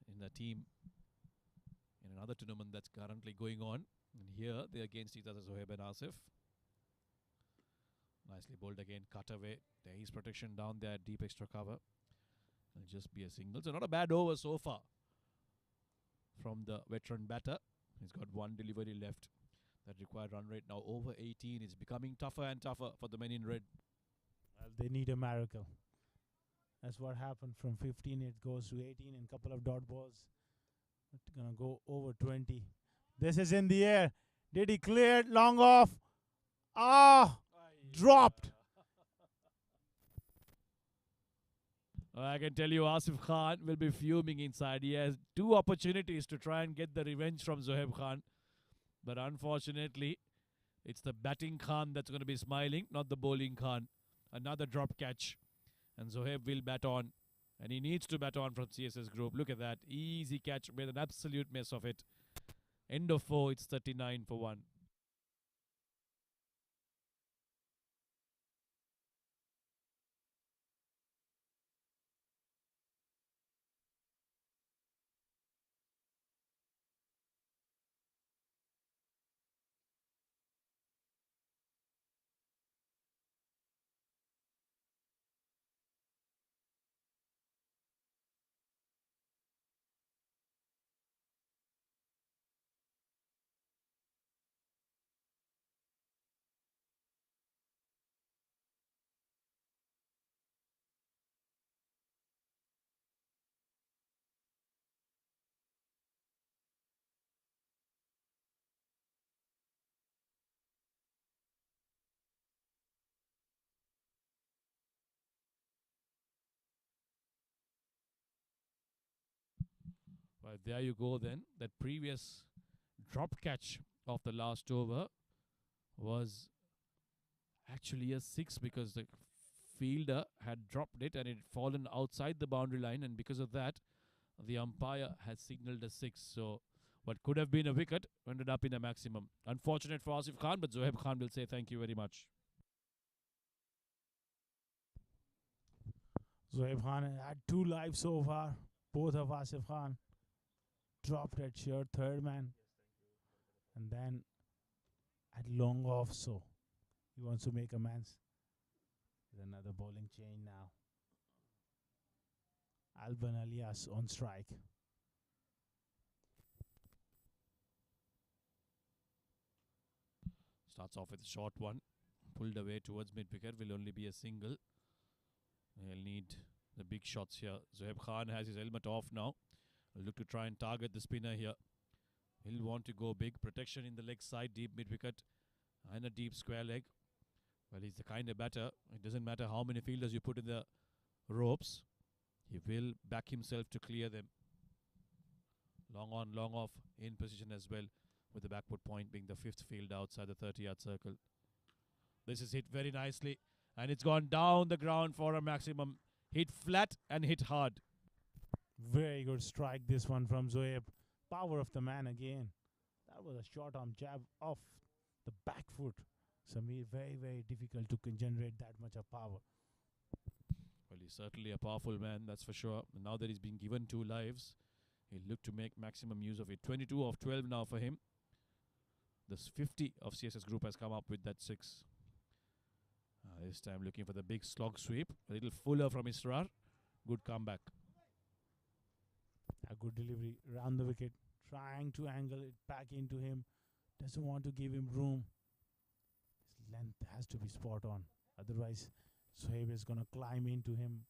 in the team in another tournament that's currently going on. And here they're against each other, Zohaib and Asif. Nicely bowled again, cut away. There is protection down there, deep extra cover. It'll just be a single. So not a bad over so far from the veteran batter. He's got 1 delivery left. That required run rate now over 18. It's becoming tougher and tougher for the men in red. Well, they need a miracle. That's what happened. From 15 it goes to 18 and couple of dot balls. It's gonna go over 20. This is in the air. Did he clear it long off? Ah, dropped. I can tell you Asif Khan will be fuming inside. He has 2 opportunities to try and get the revenge from Zohaib Khan. But unfortunately, it's the batting Khan that's going to be smiling, not the bowling Khan. Another drop catch. And Zohaib will bat on. And he needs to bat on from CSS group. Look at that. Easy catch. Made an absolute mess of it. End of 4. It's 39 for 1. There you go then. That previous drop catch of the last over was actually a 6 because the fielder had dropped it and it had fallen outside the boundary line, and because of that the umpire has signalled a 6. So what could have been a wicket ended up in a maximum. Unfortunate for Asif Khan, but Zohaib Khan will say thank you very much. Zohaib Khan had 2 lives so far. Both of Asif Khan dropped at sheer third man. And then at long off, so he wants to make amends. There's another bowling change now. Alban Alias on strike. Starts off with a short one. Pulled away towards mid-wicket. Will only be a single. He'll need the big shots here. Zohaib Khan has his helmet off now. He'll look to try and target the spinner here. He'll want to go big. Protection in the leg side, deep mid-wicket and a deep square leg. Well, he's the kind of batter. It doesn't matter how many fielders you put in the ropes. He will back himself to clear them. Long on, long off, in position as well, with the backward point being the 5th field outside the 30-yard circle. This is hit very nicely, and it's gone down the ground for a maximum. Hit flat and hit hard. Very good strike, this one from Zohaib. Power of the man again. That was a short arm jab off the back foot. Samir, very, very difficult to generate that much of power. Well, he's certainly a powerful man, that's for sure. Now that he's been given 2 lives, he'll look to make maximum use of it. 22 of 12 now for him. This 50 of CSS group has come up with that 6. This time looking for the big slog sweep. A little fuller from Israr. Good comeback. A good delivery round the wicket. Trying to angle it back into him. Doesn't want to give him room. His length has to be spot on. Otherwise, Zohaib is going to climb into him.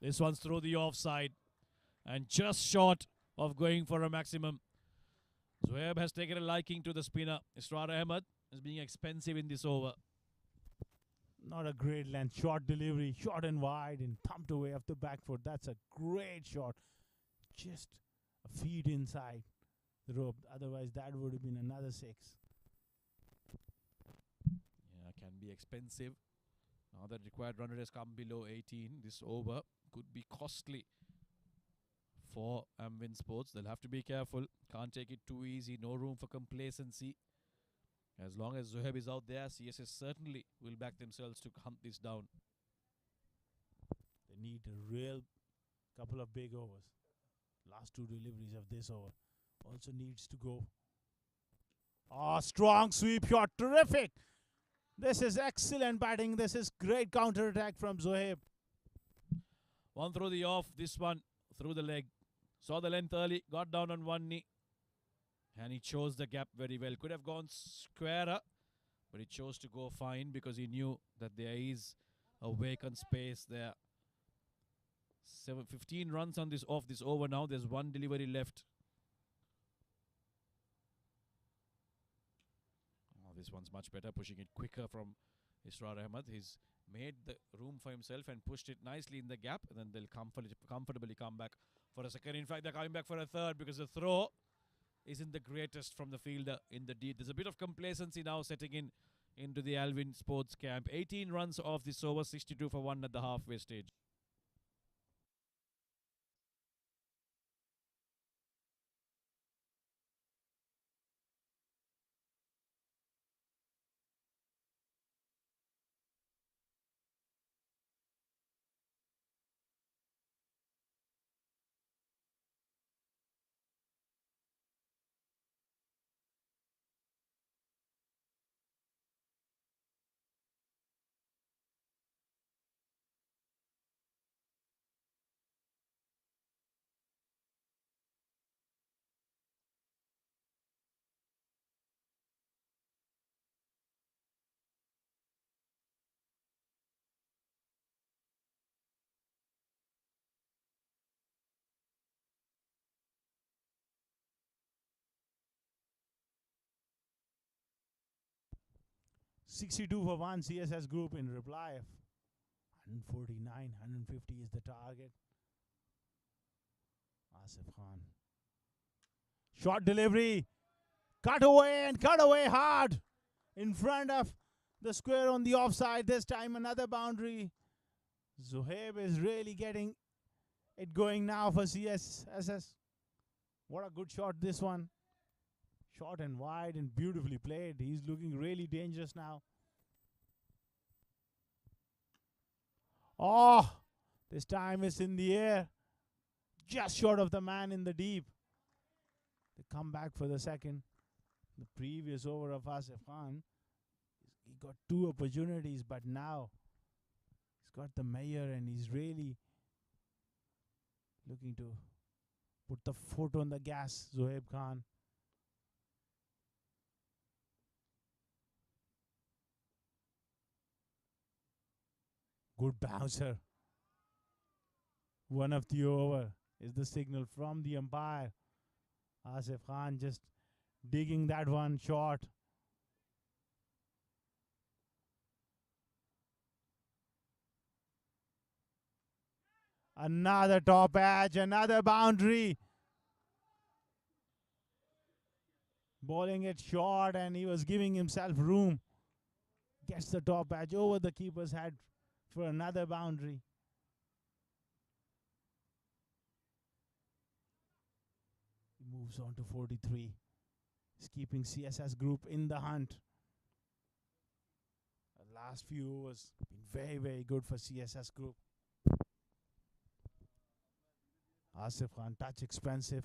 This one's through the offside and just short of going for a maximum. Zohaib has taken a liking to the spinner. Israr Ahmed is being expensive in this over. Not a great length. Short delivery. Short and wide and thumped away off the back foot. That's a great shot. Just a feed inside the rope. Otherwise, that would have been another 6. Yeah, can be expensive. Now that required run rate has come below 18, this over could be costly for Amvin Sports. They'll have to be careful. Can't take it too easy. No room for complacency. As long as Zohaib is out there, CSS certainly will back themselves to hunt this down. They need a real couple of big overs. Last 2 deliveries of this over also needs to go. Oh, strong sweep shot. Terrific. This is excellent batting. This is great counter attack from Zohaib. One through the off. This one through the leg. Saw the length early. Got down on one knee. And he chose the gap very well. Could have gone squarer, but he chose to go fine because he knew that there is a vacant space there. 15 runs on this off this over now. There's 1 delivery left. Oh, this one's much better. Pushing it quicker from Israr Ahmed. He's made the room for himself and pushed it nicely in the gap. And then they'll comfortably come back for a second. In fact, they're coming back for a third because the throw isn't the greatest from the fielder in the deed. There's a bit of complacency now setting in into the Alvin Sports camp. 18 runs off this over, 62 for 1 at the halfway stage. .62 for 1 CSS group in reply. 149, 150 is the target. Asif Khan. Short delivery. Cut away and cut away hard. In front of the square on the offside. This time another boundary. Zohaib is really getting it going now for CSS. What a good shot this one. Short and wide and beautifully played. He's looking really dangerous now. Oh, this time it's in the air. Just short of the man in the deep. They come back for the second. The previous over of Asif Khan, he got 2 opportunities, but now he's got the mayor and he's really looking to put the foot on the gas, Zohaib Khan. Good bouncer. One of the over is the signal from the umpire. Asif Khan just digging that one short. Another top edge, another boundary. Bowling it short and he was giving himself room. Gets the top edge over the keeper's head for another boundary. He moves on to 43. He's keeping CSS group in the hunt. The last few overs been very, very good for CSS group. Asif Khan, touch expensive.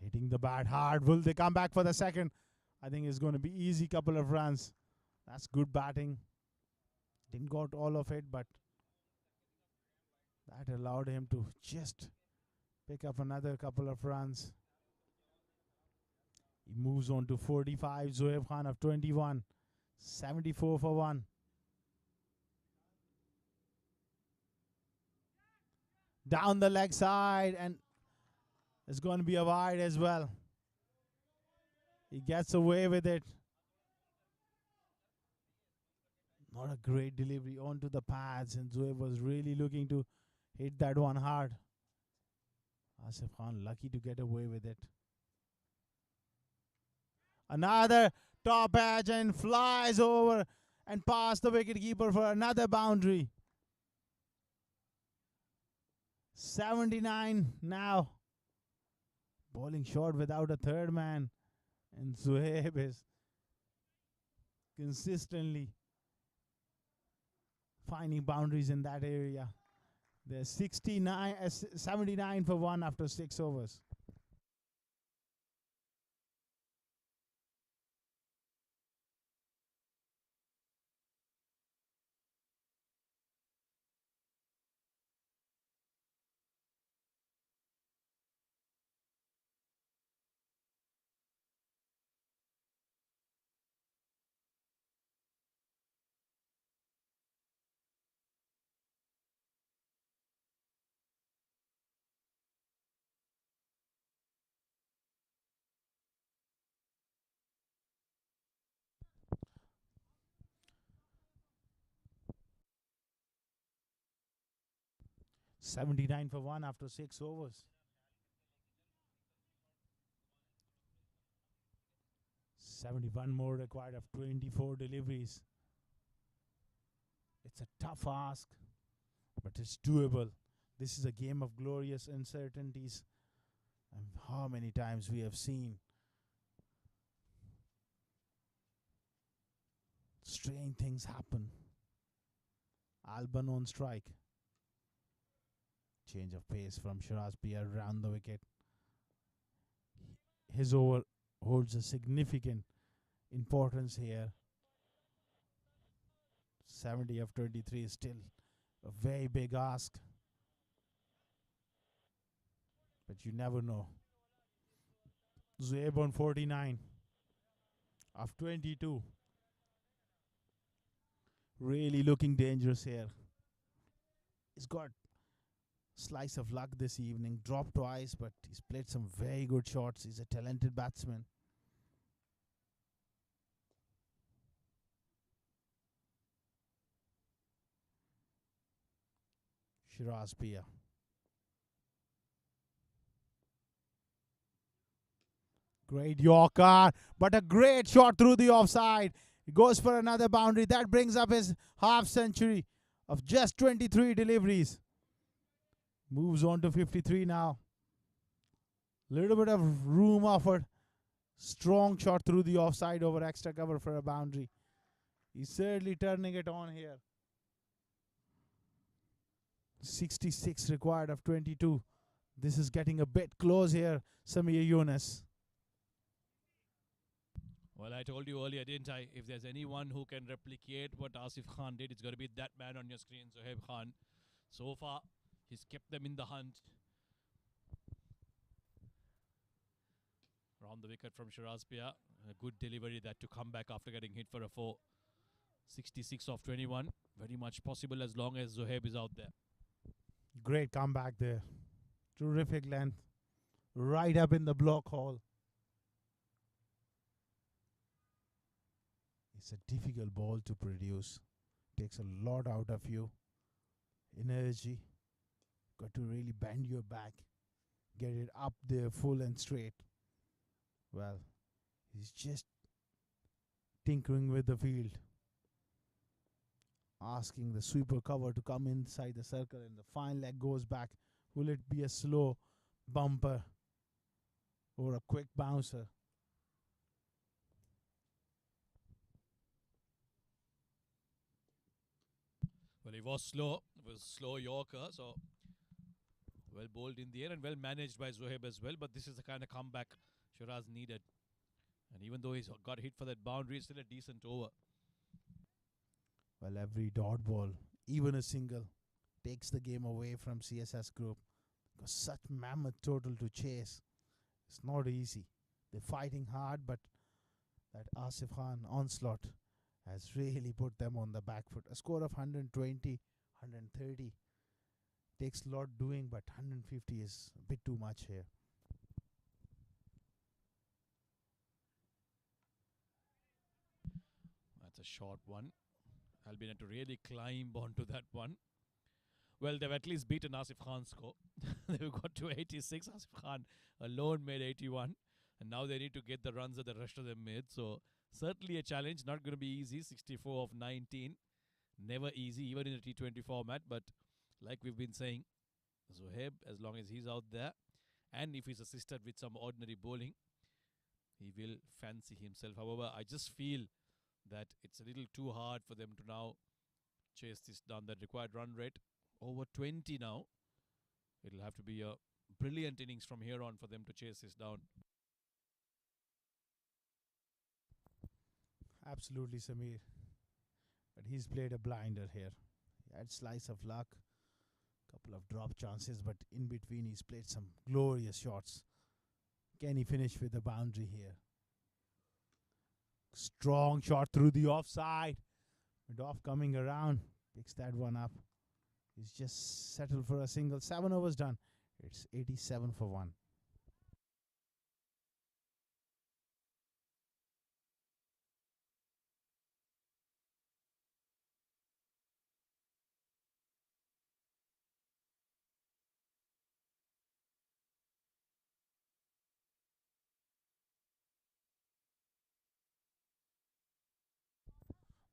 Hitting the bat hard. Will they come back for the second? I think it's going to be easy couple of runs. That's good batting. Didn't got all of it, but that allowed him to just pick up another couple of runs. He moves on to 45. Zohaib Khan of 21. 74 for 1. Down the leg side, and it's going to be a wide as well. He gets away with it. Not a great delivery onto the pads, and Zohaib was really looking to hit that one hard. Asif Khan lucky to get away with it. Another top edge and flies over and past the wicketkeeper for another boundary. 79 now. Bowling short without a third man. And Zohaib is consistently finding boundaries in that area. There's 79 for 1 after 6 overs. $79 for 1 after 6 overs. 71 more required of 24 deliveries. It's a tough ask, but it's doable. This is a game of glorious uncertainties. And how many times we have seen strange things happen. Alban on strike. Change of pace from Shiraz Pierre around the wicket. His over holds a significant importance here. 70 of 23 is still a very big ask. But you never know. Zohaib on 49 of 22. Really looking dangerous here. He's got slice of luck this evening. Dropped twice, but he's played some very good shots. He's a talented batsman. Shiraz Pia. Great Yorker, but a great shot through the offside. He goes for another boundary. That brings up his half century of just 23 deliveries. Moves on to 53 now. Little bit of room offered. Strong shot through the offside over extra cover for a boundary. He's certainly turning it on here. 66 required of 22. This is getting a bit close here, Samir Yunus. Well, I told you earlier, didn't I? If there's anyone who can replicate what Asif Khan did, it's going to be that man on your screen, Zohaib Khan. So far, he's kept them in the hunt. Round the wicket from Shiraz Pia. A good delivery that to come back after getting hit for a 4. 66 of 21. Very much possible as long as Zohaib is out there. Great comeback there. Terrific length. Right up in the block hole. It's a difficult ball to produce. Takes a lot out of you. Energy. Got to really bend your back. Get it up there full and straight. Well, he's just tinkering with the field. Asking the sweeper cover to come inside the circle, and the fine leg goes back. Will it be a slow bumper or a quick bouncer? Well, he was slow. It was slow Yorker, so well bowled in the air and well managed by Zohaib as well. But this is the kind of comeback Shiraz needed. And even though he's got hit for that boundary, it's still a decent over. Well, every dot ball, even a single, takes the game away from CSS group. Because such mammoth total to chase, it's not easy. They're fighting hard, but that Asif Khan onslaught has really put them on the back foot. A score of 120, 130 takes a lot doing, but 150 is a bit too much here. That's a short one. Albin had to really climb onto that one. Well, they've at least beaten Asif Khan's score. They've got to 86. Asif Khan alone made 81. And now they need to get the runs that the rest of them made. So certainly a challenge. Not going to be easy. 64 of 19. Never easy, even in a T20 format. But like we've been saying, Zohaib, as long as he's out there, and if he's assisted with some ordinary bowling, he will fancy himself. However, I just feel that it's a little too hard for them to now chase this down. That required run rate over 20 now. It'll have to be a brilliant innings from here on for them to chase this down. Absolutely, Samir. But he's played a blinder here. He had slice of luck, couple of drop chances, but in between he's played some glorious shots. Can he finish with a boundary here? Strong shot through the offside. Mid-off coming around. Picks that one up. He's just settled for a single. 7 overs done. It's 87 for 1.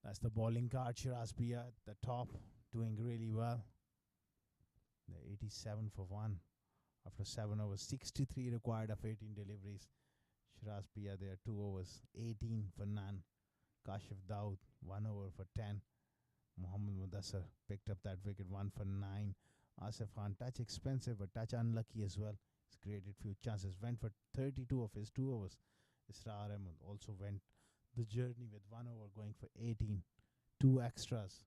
That's the bowling card. Shiraz Pia at the top, doing really well. They're 87 for 1 after 7 overs. 63 required of 18 deliveries. Shiraz Pia there, 2 overs, 18 for none. Kashif Daud, 1 over for 10. Mohammad Mudassar picked up that wicket, 1 for 9. Asif Khan, touch expensive but touch unlucky as well. He's created few chances. Went for 32 of his 2 overs. Israr Ahmed also went the journey with 1 over, going for 18. 2 extras.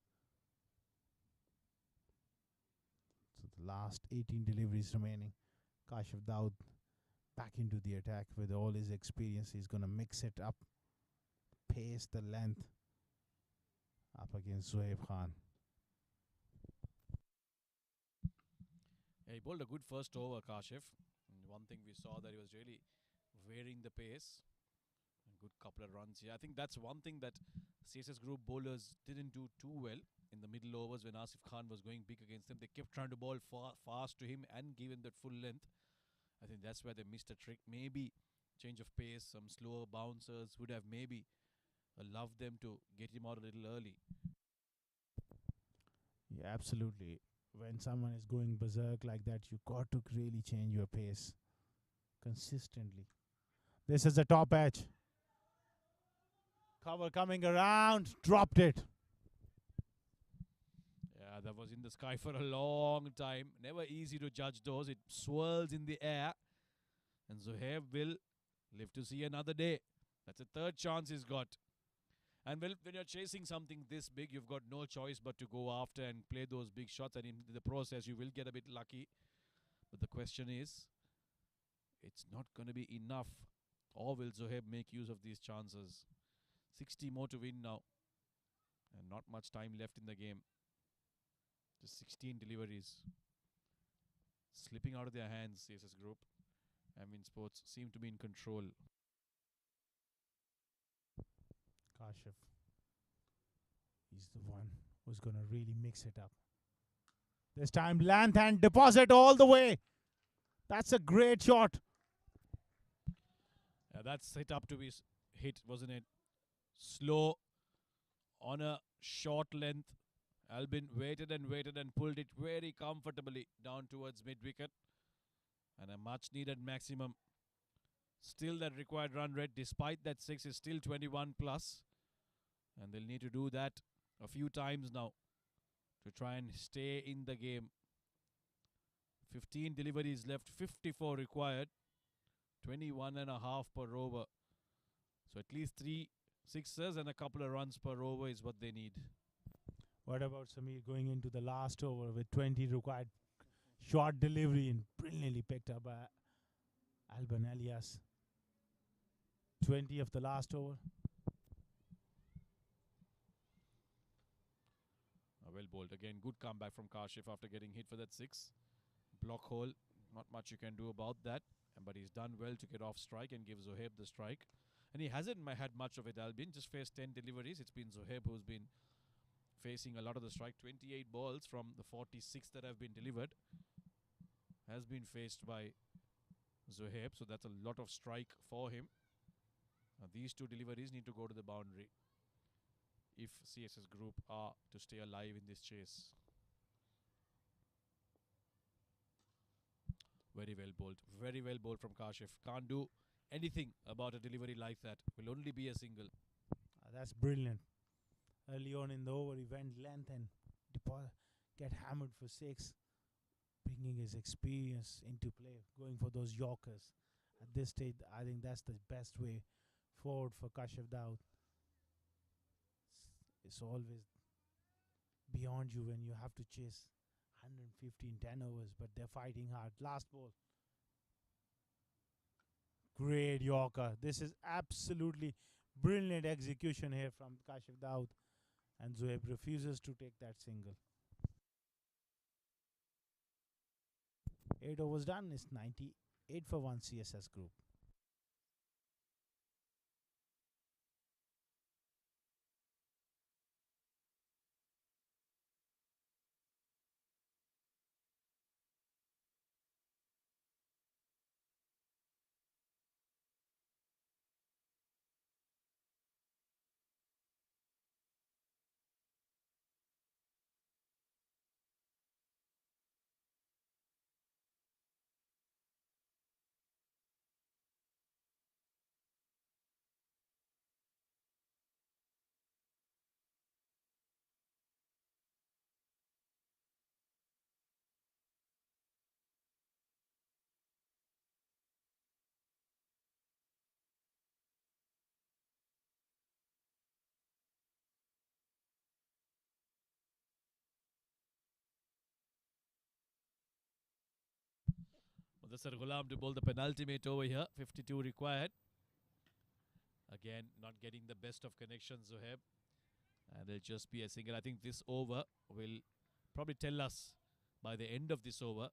So the last 18 deliveries remaining. Kashif Daud back into the attack with all his experience. He's going to mix it up. Pace the length up against Zohaib Khan. Yeah, he bowled a good first over, Kashif. And one thing we saw that he was really varying the pace. And good couple of runs here. I think that's one thing that CSS group bowlers didn't do too well in the middle overs when Asif Khan was going big against them. They kept trying to bowl fast to him and give him that full length. I think that's where they missed a trick. Maybe change of pace, some slower bouncers would have maybe allowed them to get him out a little early. Yeah, absolutely. When someone is going berserk like that, you got to really change your pace consistently. This is the top edge. Cover coming around, dropped it. Yeah, that was in the sky for a long time. Never easy to judge those. It swirls in the air. And Zohaib will live to see another day. That's a third chance he's got. And when you're chasing something this big, you've got no choice but to go after and play those big shots. And in the process, you will get a bit lucky. But the question is, it's not going to be enough. Or will Zohaib make use of these chances? 60 more to win now. And not much time left in the game. Just 16 deliveries. Slipping out of their hands, CSS Group. Amvin Sports seem to be in control. Kashif. He's the one who's going to really mix it up. This time, length and deposit all the way. That's a great shot. Yeah, that's set up to be hit, wasn't it? Slow on a short length. Albin waited and pulled it very comfortably down towards mid-wicket. And a much-needed maximum. Still that required run rate, despite that 6 is still 21 plus. And they'll need to do that a few times now to try and stay in the game. 15 deliveries left, 54 required. 21.5 per over. So at least 3 sixes and a couple of runs per over is what they need. What about Samir going into the last over with 20 required? Short delivery and brilliantly picked up by Alban Elias. 20 of the last over. Well bowled. Again, good comeback from Kashif after getting hit for that 6. Block hole. Not much you can do about that. But he's done well to get off strike and give Zohaib the strike. And he hasn't had much of it, Albin. Just faced 10 deliveries. It's been Zohaib who's been facing a lot of the strike. 28 balls from the 46 that have been delivered has been faced by Zohaib. So that's a lot of strike for him. Now these 2 deliveries need to go to the boundary if CSS Group are to stay alive in this chase. Very well bowled. Very well bowled from Kashif. Can't do anything about a delivery like that. Will only be a single. That's brilliant. Early on in the over, he went length and get hammered for 6. Bringing his experience into play. Going for those Yorkers. At this stage, I think that's the best way forward for Kashif Daud. It's always beyond you when you have to chase 115 10 overs, but they're fighting hard. Last ball. Great Yorker. This is absolutely brilliant execution here from Kashif Daud. And Zohaib refuses to take that single. 8 overs done. It's 98 for 1 CSS Group. Mudassar Ghulam to bowl the penultimate over here. 52 required. Again, not getting the best of connection, Zohaib. And it'll just be a single. I think this over will probably tell us by the end of this over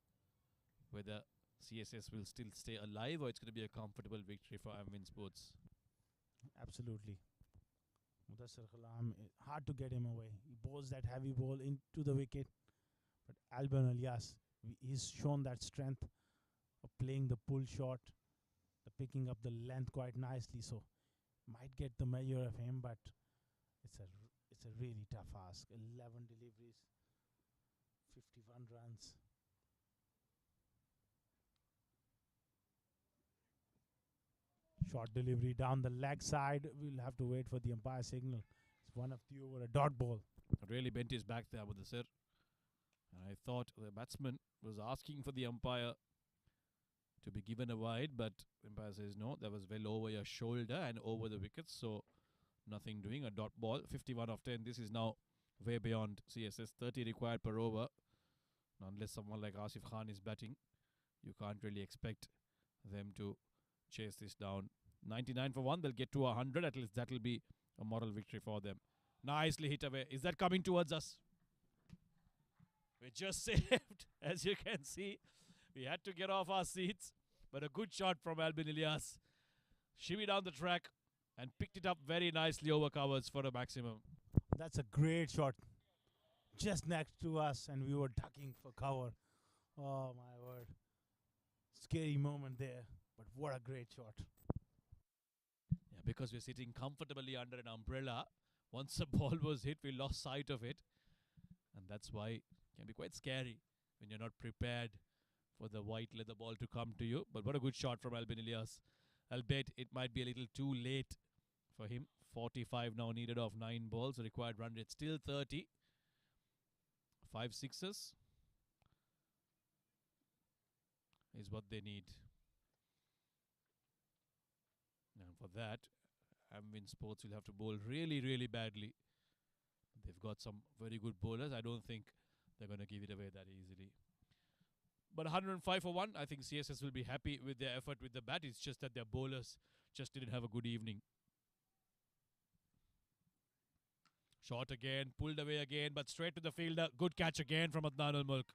whether CSS will still stay alive or it's going to be a comfortable victory for Amvin Sports. Absolutely. Mudassir Khalam, hard to get him away. He bowls that heavy ball into the wicket. But Alban Alias, he's shown that strength of playing the pull shot, the picking up the length quite nicely. So might get the measure of him, but it's a really tough ask. 11 deliveries, 51 runs. Short delivery down the leg side. We'll have to wait for the umpire signal. It's one of the over, a dot ball. Really bent his back there with the sir. And I thought the batsman was asking for the umpire to be given a wide, but the umpire says no, that was well over your shoulder and over the wickets, so nothing doing. A dot ball, 51 of 10. This is now way beyond CSS. 30 required per over. Unless someone like Asif Khan is batting, you can't really expect them to chase this down. 99 for 1, they'll get to 100. At least that'll be a moral victory for them. Nicely hit away. Is that coming towards us? We just saved, as you can see. We had to get off our seats, but a good shot from Alban Alias. Shimmy down the track and picked it up very nicely over covers for a maximum. That's a great shot. Just next to us, and we were ducking for cover. Oh, my word. Scary moment there, but what a great shot. Yeah, because we're sitting comfortably under an umbrella. Once the ball was hit, we lost sight of it. And that's why it can be quite scary when you're not prepared for the white leather ball to come to you. But what a good shot from Alban Alias. I'll bet it might be a little too late for him. 45 now needed off 9 balls. Required run rate still 30. 5 sixes is what they need. And for that, Amvin Sports will have to bowl really, really badly. They've got some very good bowlers. I don't think they're going to give it away that easily. But 105 for 1, I think CSS will be happy with their effort with the bat. It's just that their bowlers just didn't have a good evening. Shot again, pulled away again, but straight to the fielder. Good catch again from Adnan Ul-Mulk.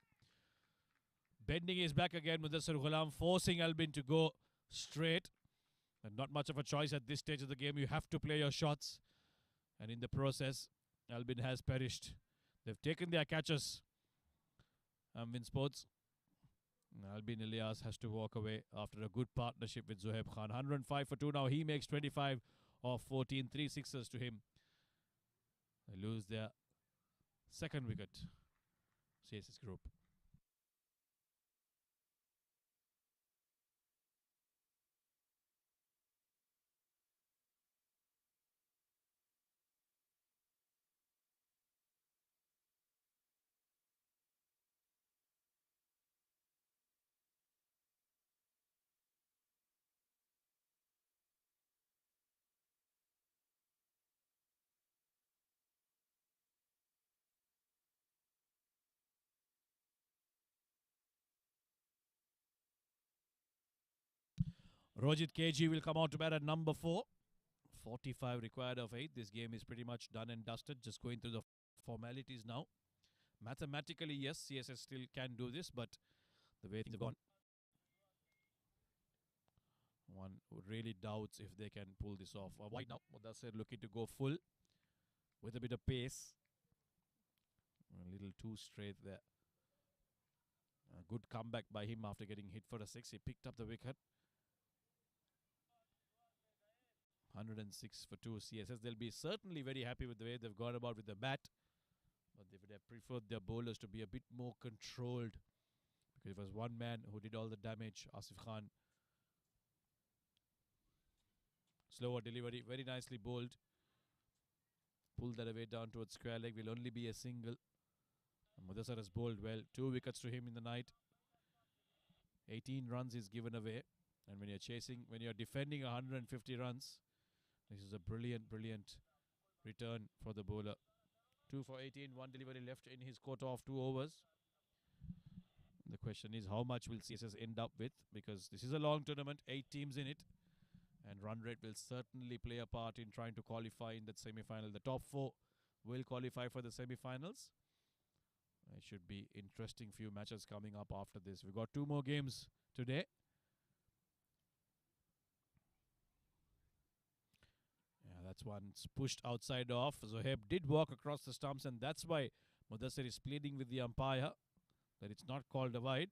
Bending his back again, Mudassir Ghulam, forcing Alban to go straight. And not much of a choice at this stage of the game. You have to play your shots. And in the process, Alban has perished. They've taken their catches. Amvin Sports. Alban Alias has to walk away after a good partnership with Zohaib Khan. 105 for 2 now. He makes 25 of 14. 3 sixes to him. They lose their second wicket. CSS group. Rojit KG will come out to bat at number 4. 45 required of 8. This game is pretty much done and dusted. Just going through the formalities now. Mathematically, yes, CSS still can do this, but the way things have gone, one really doubts if they can pull this off. Wide now. Mudassir looking to go full with a bit of pace. A little too straight there. A good comeback by him after getting hit for a 6. He picked up the wicket. 106 for 2 CSS. They'll be certainly very happy with the way they've gone about with the bat. But they would have preferred their bowlers to be a bit more controlled. Because it was one man who did all the damage, Asif Khan. Slower delivery, very nicely bowled. Pulled that away down towards square leg. Will only be a single. And Mudassir has bowled well. 2 wickets to him in the night. 18 runs is given away. And when you're chasing, when you're defending 150 runs, this is a brilliant, brilliant return for the bowler. 2 for 18, 1 delivery left in his quota of 2 overs. The question is, how much will CSS end up with? Because this is a long tournament, 8 teams in it. And run rate will certainly play a part in trying to qualify in that semi-final. The top 4 will qualify for the semi-finals. It should be interesting few matches coming up after this. We've got 2 more games today. That's one. It's pushed outside off. Zohaib did walk across the stumps, and that's why Mudassir is pleading with the umpire that it's not called a wide.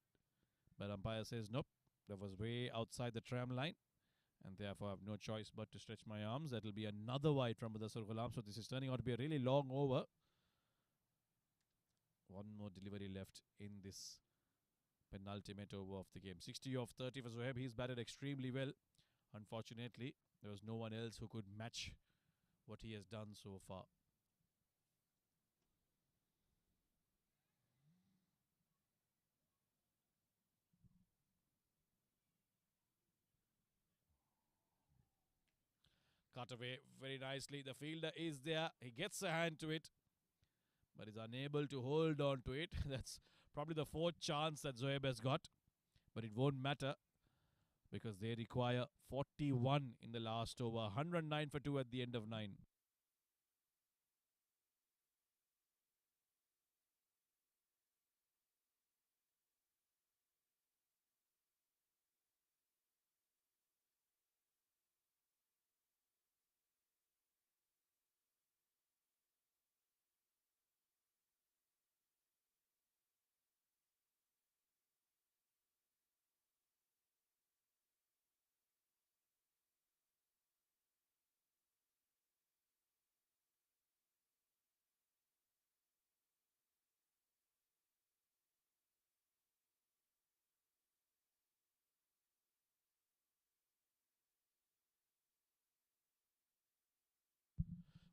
But umpire says nope. That was way outside the tram line, and therefore I have no choice but to stretch my arms. That will be another wide from Mudassir Ghulam. So this is turning out to be a really long over. One more delivery left in this penultimate over of the game. 60 of 30 for Zohaib. He's batted extremely well. Unfortunately, there was no one else who could match what he has done so far. Cut away very nicely. The fielder is there. He gets a hand to it, but is unable to hold on to it. That's probably the fourth chance that Zohaib has got, but it won't matter because they require 41 in the last over. 109 for 2 at the end of 9.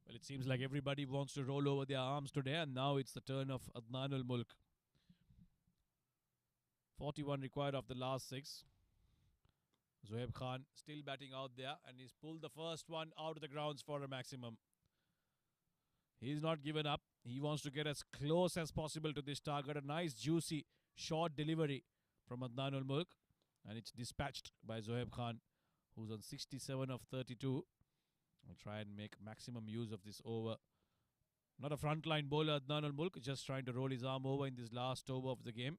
Well, it seems like everybody wants to roll over their arms today, and now it's the turn of Adnan ul Mulk. 41 required of the last 6. Zohaib Khan still batting out there, and he's pulled the first one out of the grounds for a maximum. He's not given up. He wants to get as close as possible to this target. A nice, juicy, short delivery from Adnan ul Mulk, and it's dispatched by Zohaib Khan, who's on 67 of 32. I'll try and make maximum use of this over. Not a frontline bowler, Adnan ul Mulk, just trying to roll his arm over in this last over of the game.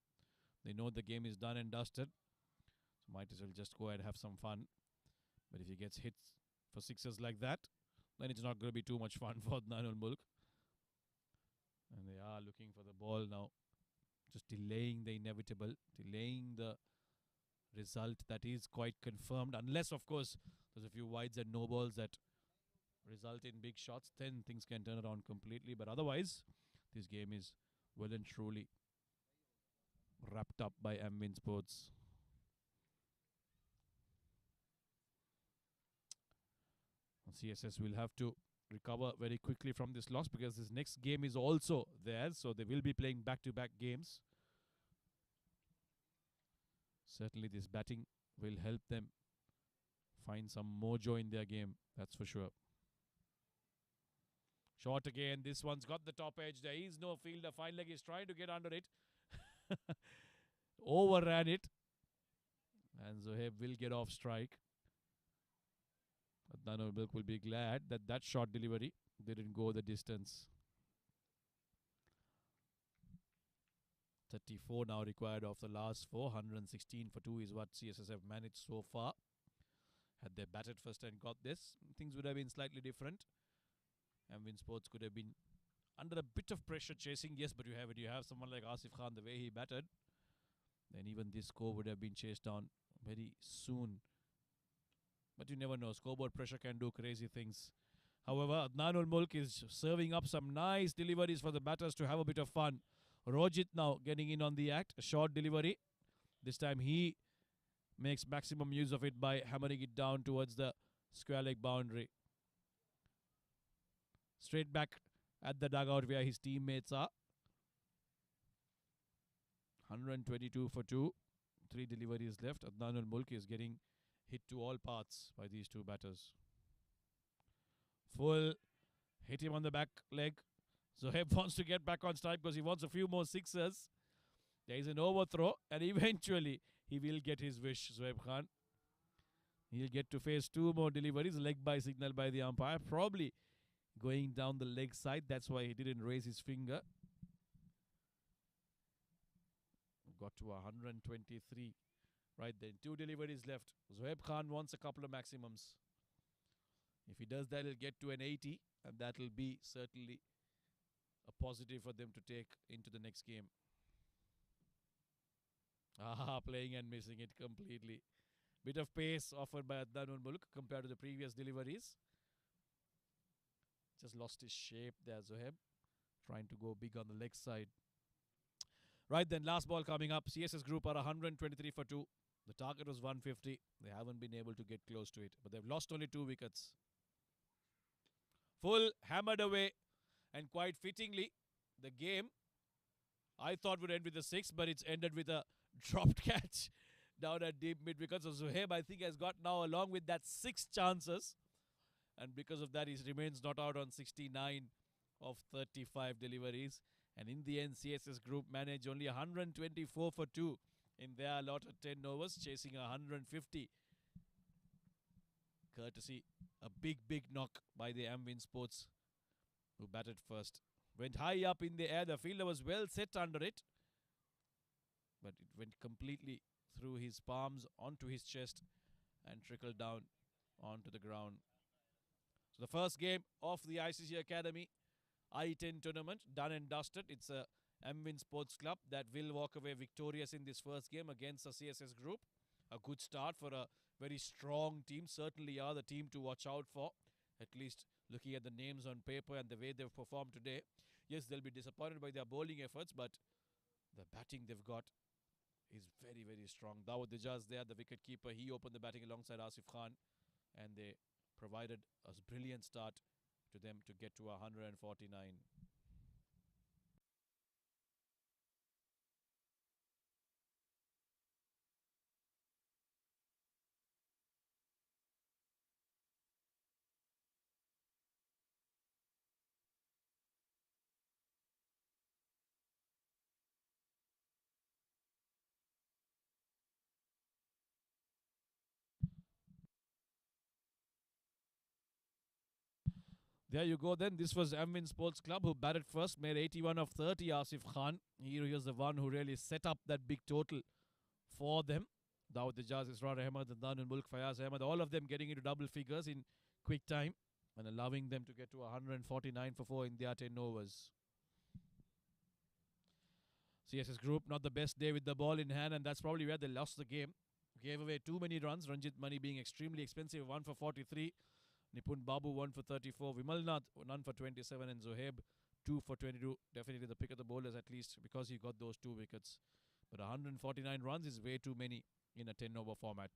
They know the game is done and dusted, so might as well just go ahead and have some fun. But if he gets hit for sixes like that, then it's not going to be too much fun for Adnan ul Mulk. And they are looking for the ball now, just delaying the inevitable, delaying the result that is quite confirmed. Unless, of course, there's a few wides and no balls that result in big shots, then things can turn around completely. But otherwise, this game is well and truly wrapped up by Amvin Sports. CSS will have to recover very quickly from this loss because this next game is also theirs, so they will be playing back-to-back games. Certainly this batting will help them find some mojo in their game, that's for sure. Short again. This one's got the top edge. There is no fielder. Fine leg is trying to get under it. Overran it. And Zohaib will get off strike. Adnan ul Mulk will be glad that that short delivery didn't go the distance. 34 now required of the last 4. 116 for 2 is what CSS have managed so far. Had they batted first and got this, things would have been slightly different. Amvin Sports could have been under a bit of pressure chasing, yes, but you have someone like Asif Khan, the way he batted, then even this score would have been chased down very soon. But you never know, scoreboard pressure can do crazy things. However, Adnan ul Mulk is serving up some nice deliveries for the batters to have a bit of fun. Rojit now getting in on the act, a short delivery. This time he makes maximum use of it by hammering it down towards the square leg boundary. Straight back at the dugout where his teammates are. 122 for 2. 3 deliveries left. Adnan ul Mulk is getting hit to all paths by these two batters. Full. Hit him on the back leg. Zohaib wants to get back on strike because he wants a few more sixers. There is an overthrow and eventually he will get his wish, Zohaib Khan. He'll get to face 2 more deliveries. Leg by signal by the umpire. Probably going down the leg side. That's why he didn't raise his finger. Got to 123. Right then. 2 deliveries left. Zohaib Khan wants a couple of maximums. If he does that, he'll get to an 80, and that will be certainly a positive for them to take into the next game. Playing and missing it completely. Bit of pace offered by Adnan Mulk compared to the previous deliveries. Just lost his shape there, Zoheb. Trying to go big on the leg side. Right then, last ball coming up. CSS Group are 123 for 2. The target was 150. They haven't been able to get close to it, but they've lost only 2 wickets. Full hammered away, and quite fittingly, the game I thought would end with a 6, but it's ended with a dropped catch down at deep mid wicket. So Zoheb, I think, has got now, along with that, 6 chances, and because of that, he remains not out on 69 of 35 deliveries. And in the end, CSS Group managed only 124 for 2 in their allotted 10 overs, chasing 150. Courtesy a big knock by the Amvin Sports, who batted first. Went high up in the air. The fielder was well set under it, but it went completely through his palms onto his chest and trickled down onto the ground. So the first game of the ICCA Academy I10 tournament, done and dusted. It's a Amvin Sports Club that will walk away victorious in this first game against the CSS Group. A good start for a very strong team. Certainly are the team to watch out for, at least looking at the names on paper and the way they've performed today. Yes, they'll be disappointed by their bowling efforts, but the batting they've got is very strong. Dawud Dijaz there, the wicket keeper. He opened the batting alongside Asif Khan, and they provided a brilliant start to them to get to 149. There you go then. This was Amvin Sports Club, who batted first, made 81 of 30, Asif Khan. He was the one who really set up that big total for them. Dawud Dijaz, Israr Ahmed, and Danun Mulk, Fayaz Ahmed, all of them getting into double figures in quick time and allowing them to get to 149 for 4 in their 10 overs. CSS Group, not the best day with the ball in hand, and that's probably where they lost the game. Gave away too many runs. Ranjit Mani being extremely expensive, 1 for 43. Nipun Babu 1 for 34. Vimalnath none for 27, and Zoheb 2 for 22. Definitely the pick of the bowlers, at least because he got those 2 wickets. But 149 runs is way too many in a 10 over format.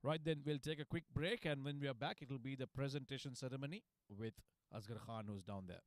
Right then, we'll take a quick break, and when we are back, it'll be the presentation ceremony with Asghar Khan, who's down there.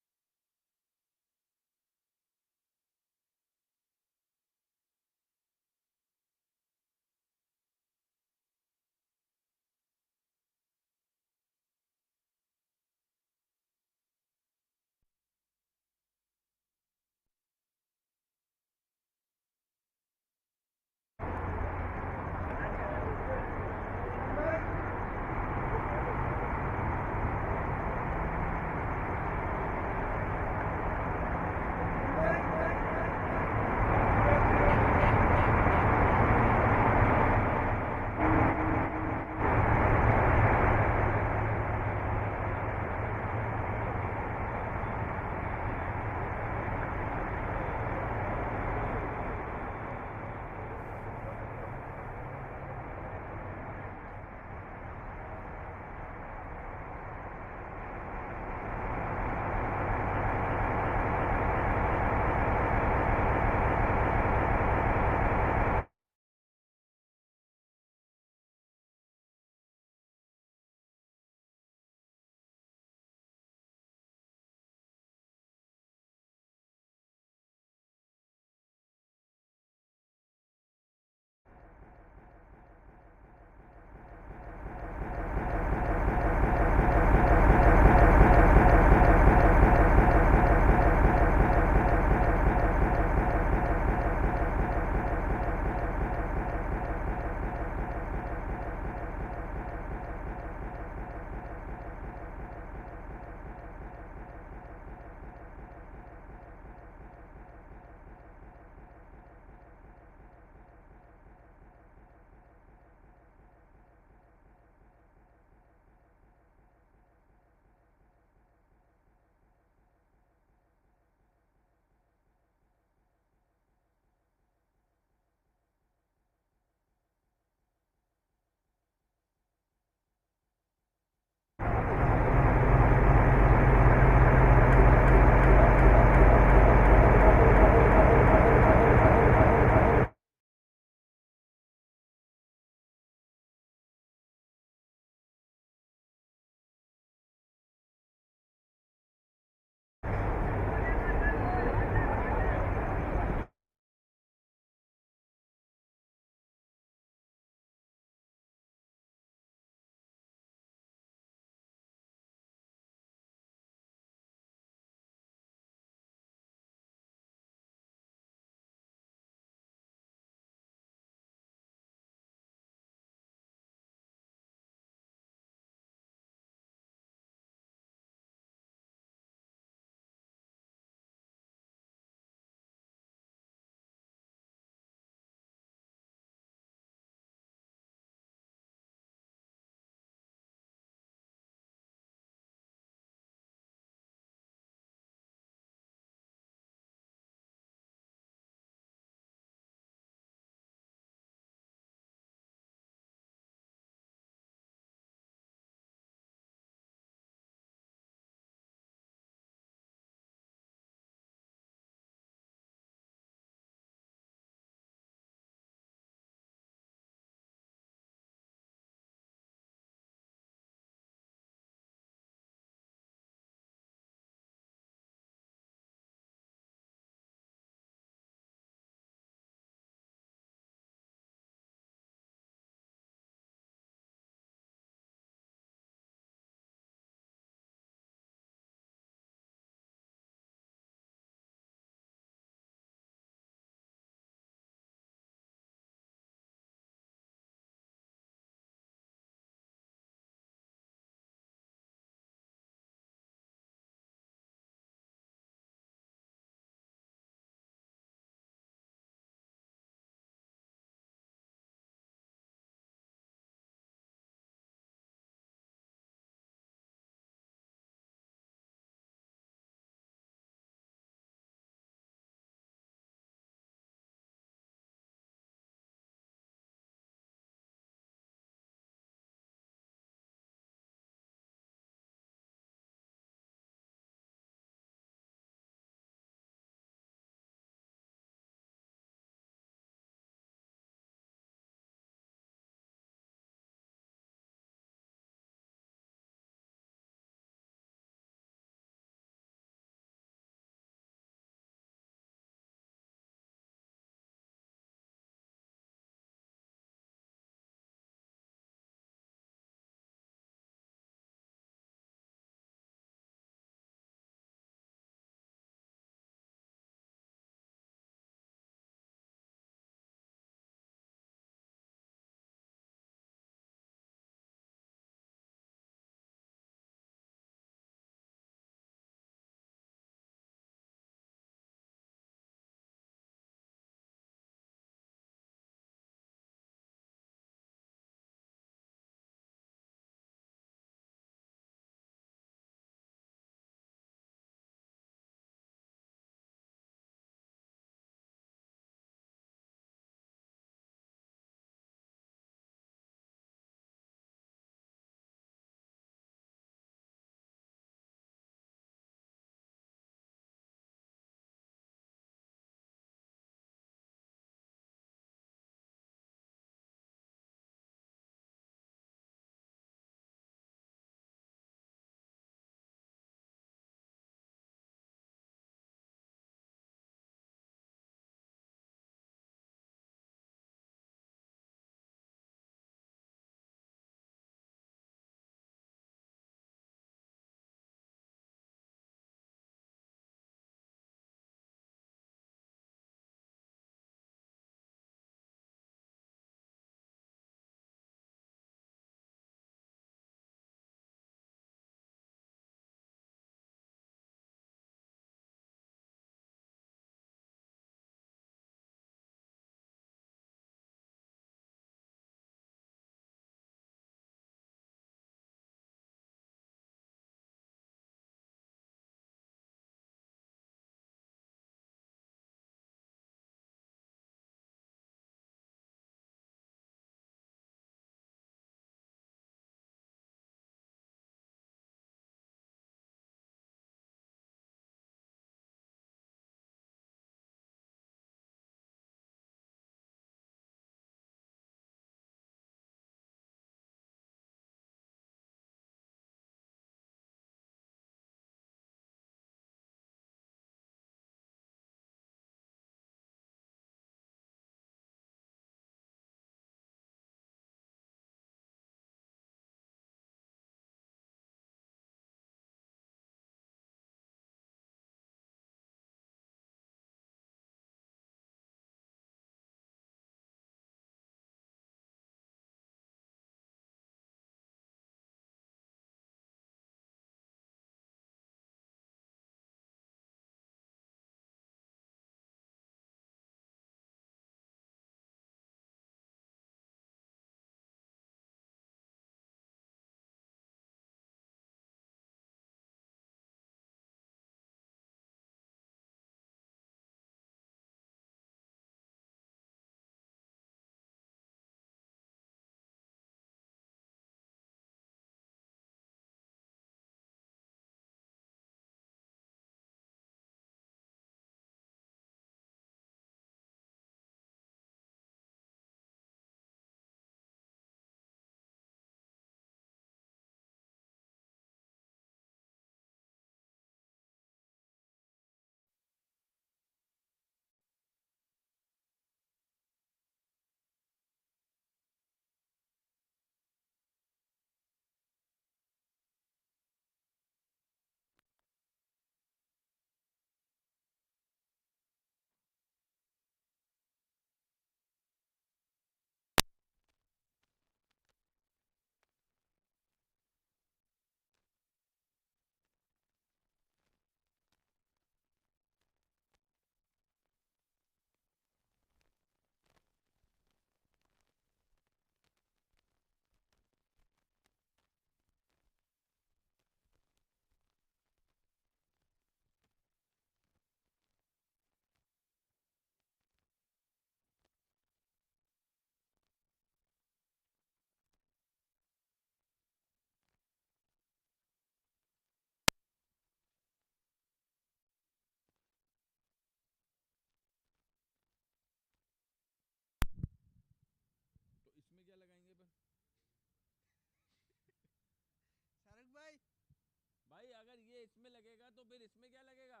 इसमें लगेगा तो फिर इसमें क्या लगेगा?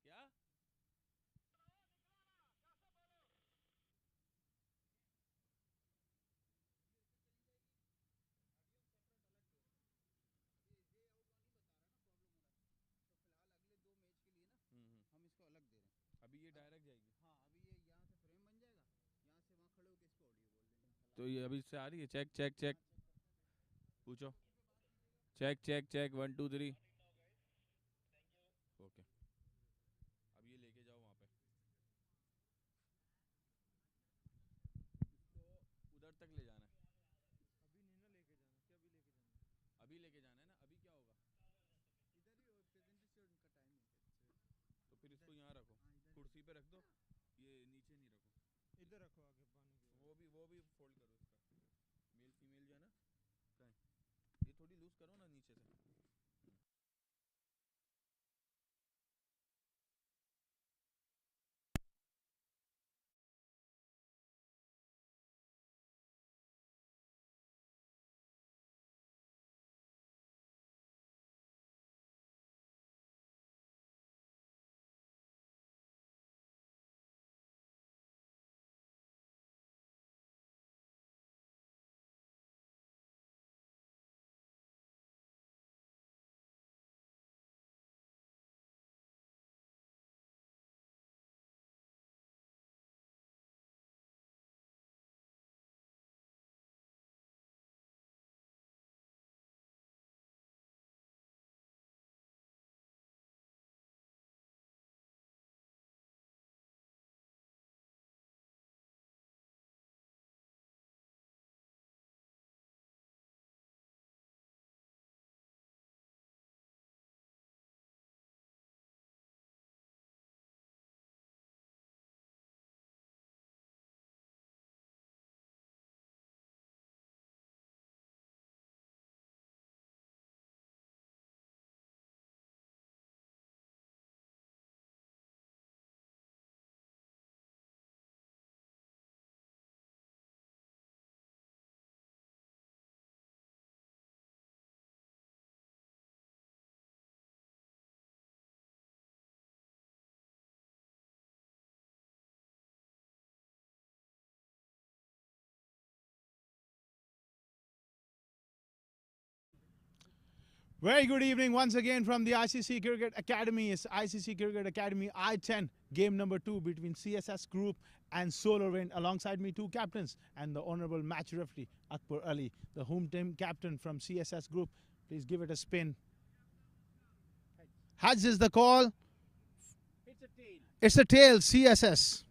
क्या? हम इसको अलग दे रहे हैं। अभी ये डायरेक्ट जाएगी। हाँ अभी ये यहाँ से फ्रेम बन जाएगा, यहाँ से वहाँ खड़े होकर इसको ऑडियो बोल देंगे। तो ये अभी से आ रही है? चेक चेक चेक पूछो। Check check check 1 2 3। ओके, अब ये लेके जाओ वहाँ पे, इसको उधर तक ले जाना है। अभी नहीं ना लेके जाना, क्या अभी लेके जाना? अभी लेके जाना है ना, अभी क्या होगा? इधर ही प्रेजेंटेशन का टाइम है। तो फिर इसको यहाँ रखो, कुर्सी पे रख दो, ये नीचे नहीं रखो। इधर रखो आगे पानी के। वो भी फोल्ड करो इसका, मेल फीमेल जो है ना, कहीं ये थोड़ी लूज करो ना नीचे से। Very good evening once again from the ICC Cricket Academy. It's ICC Cricket Academy I10, game number 2 between CSS Group and Solar Wind. Alongside me, two captains and the honorable match referee, Akbar Ali, the home team captain from CSS Group. Please give it a spin. Hajj is the call. It's a tail. It's a tail, CSS.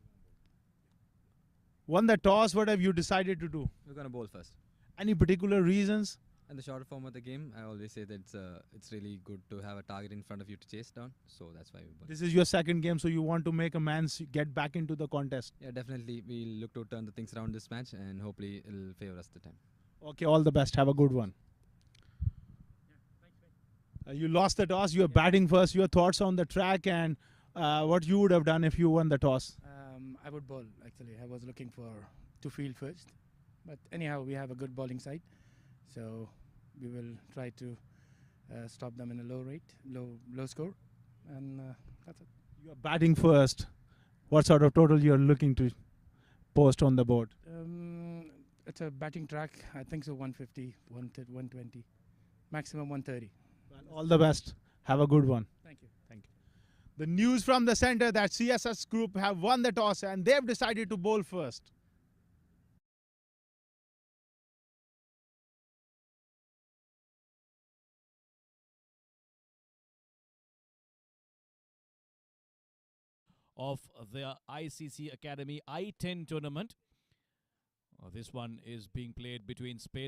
Won the toss. What have you decided to do? We're gonna bowl first. Any particular reasons? And the shorter form of the game, I always say that it's really good to have a target in front of you to chase down. So that's why we bowl. This is your second game, so you want to make a man get back into the contest. Yeah, definitely. We'll look to turn the things around this match, and hopefully it'll favor us the time. Okay, all the best. Have a good one. You lost the toss. You're batting first. Your thoughts on the track and what you would have done if you won the toss? I would bowl, actually. I was looking to field first. But anyhow, we have a good bowling side. So we will try to stop them in a low score. And that's it. You're batting first. What sort of total you're looking to post on the board? It's a batting track. I think so 150, 120. Maximum 130. Well, all the best. Have a good one. Thank you. Thank you. The news from the center that CSS Group have won the toss and they've decided to bowl first. Of the ICC Academy I10 tournament. This one is being played between Spain